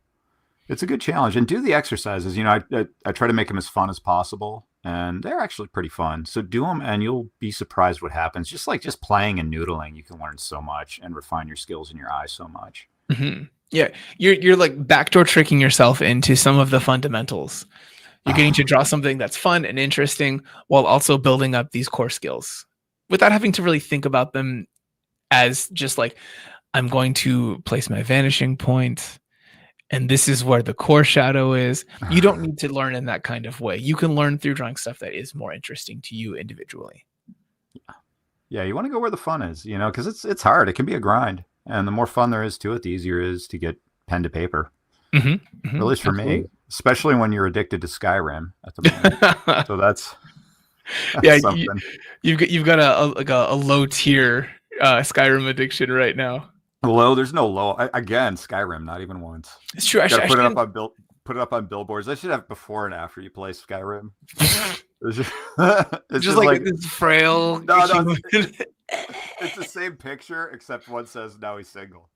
it's a good challenge. And do the exercises. I try to make them as fun as possible. And they're actually pretty fun. So do them and you'll be surprised what happens. Just playing and noodling, you can learn so much and refine your skills in your eye so much. Mm-hmm. Yeah, you're like backdoor tricking yourself into some of the fundamentals. You're getting to draw something that's fun and interesting while also building up these core skills without having to really think about them as just like, I'm going to place my vanishing point and this is where the core shadow is. You don't need to learn in that kind of way. You can learn through drawing stuff that is more interesting to you individually. Yeah, you want to go where the fun is, because it's hard. It can be a grind. And the more fun there is to it, the easier it is to get pen to paper. Mm-hmm. Mm-hmm. At least for me, especially when you're addicted to Skyrim at the moment. So that's something. You've got a low tier Skyrim addiction right now. Low? There's no low. Again, Skyrim, not even once. It's true. I put it up on billboards. I should have before and after you play Skyrim. it's just like this frail. No, it's the same picture except one says now he's single.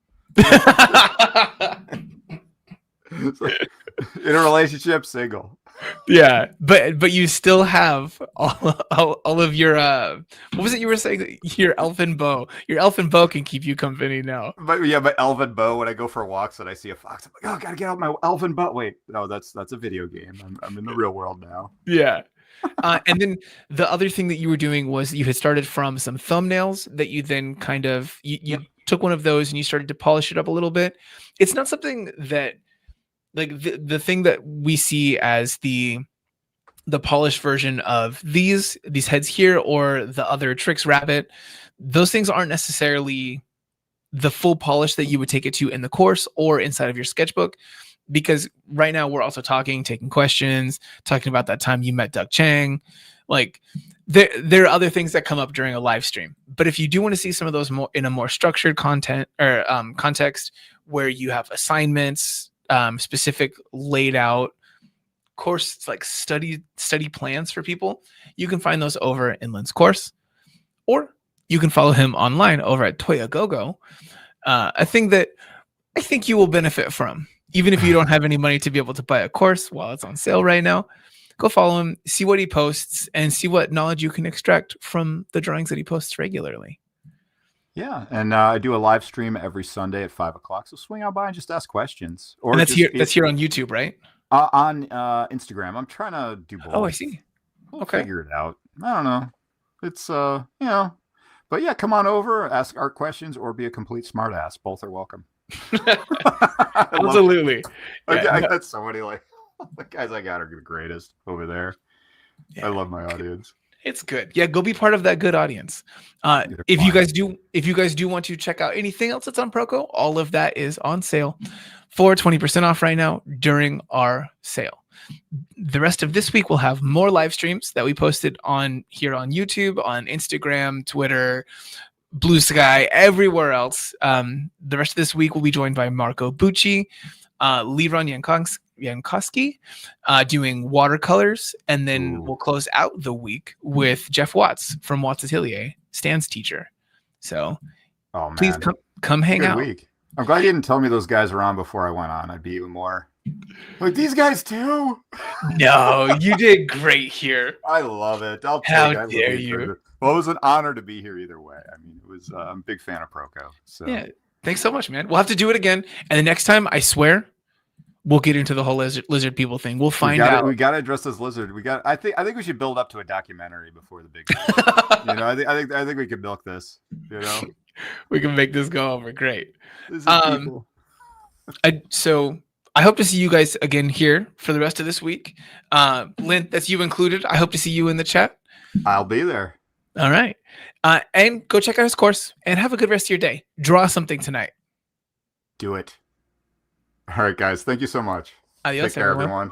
Like, in a relationship, single. Yeah, but you still have all of your what was it you were saying? Your elfin bow. Your elfin bow can keep you company now. But yeah, my elfin bow. When I go for walks and I see a fox, I'm like, oh, gotta get out my elfin bow. Wait, no, that's a video game. I'm in the real world now. Yeah. And then the other thing that you were doing was you had started from some thumbnails that you then kind of you took one of those and you started to polish it up a little bit. It's not something that like the thing that we see as the the polished version of these heads here or the other tricks rabbit, those things aren't necessarily the full polish that you would take it to in the course or inside of your sketchbook, because right now we're also taking questions, talking about that time you met Doug Chang. Like there are other things that come up during a live stream, but if you do want to see some of those more in a more structured content or context where you have assignments, specific laid out course, like study plans for people, you can find those over in Lynn's course, or you can follow him online over at Toyagogo. A thing that I think you will benefit from, even if you don't have any money to be able to buy a course while it's on sale right now. Go follow him, see what he posts, and see what knowledge you can extract from the drawings that he posts regularly. Yeah, and I do a live stream every Sunday at 5:00, so swing out by and just ask questions. Or And that's here on YouTube, right? On Instagram. I'm trying to do both. Oh, I see. We'll Okay. figure it out. I don't know. It's you know, but yeah, come on over, ask art questions, or be a complete smartass. Both are welcome. Absolutely. I got so many the guys I got are the greatest over there. Yeah. I love my audience. It's good. Yeah, go be part of that good audience. If you guys do want to check out anything else that's on Proko, all of that is on sale for 20% off right now during our sale. The rest of this week we'll have more live streams that we posted on here on YouTube, on Instagram, Twitter, Blue Sky, everywhere else. The rest of this week we'll be joined by Marco Bucci, Liron Jankowski, doing watercolors, and then we'll close out the week with Jeff Watts from Watts Atelier, Stan's teacher. So please come hang out. Week. I'm glad you didn't tell me those guys were on before I went on. I'd be even more like, these guys too. No, you did great here. I love it. How dare you? Well, it was an honor to be here either way. I mean, it was. I'm a big fan of Proko. So yeah, thanks so much, man. We'll have to do it again, and the next time, I swear, we'll get into the whole lizard people thing. We'll find out. We got to address this lizard. I think we should build up to a documentary before the big. You know, I think we could milk this. You know, we can make this go over. Great. So I hope to see you guys again here for the rest of this week. Lynn, that's you included. I hope to see you in the chat. I'll be there. All right. And go check out his course and have a good rest of your day. Draw something tonight. Do it. All right, guys. Thank you so much. Adios, Take care, everyone.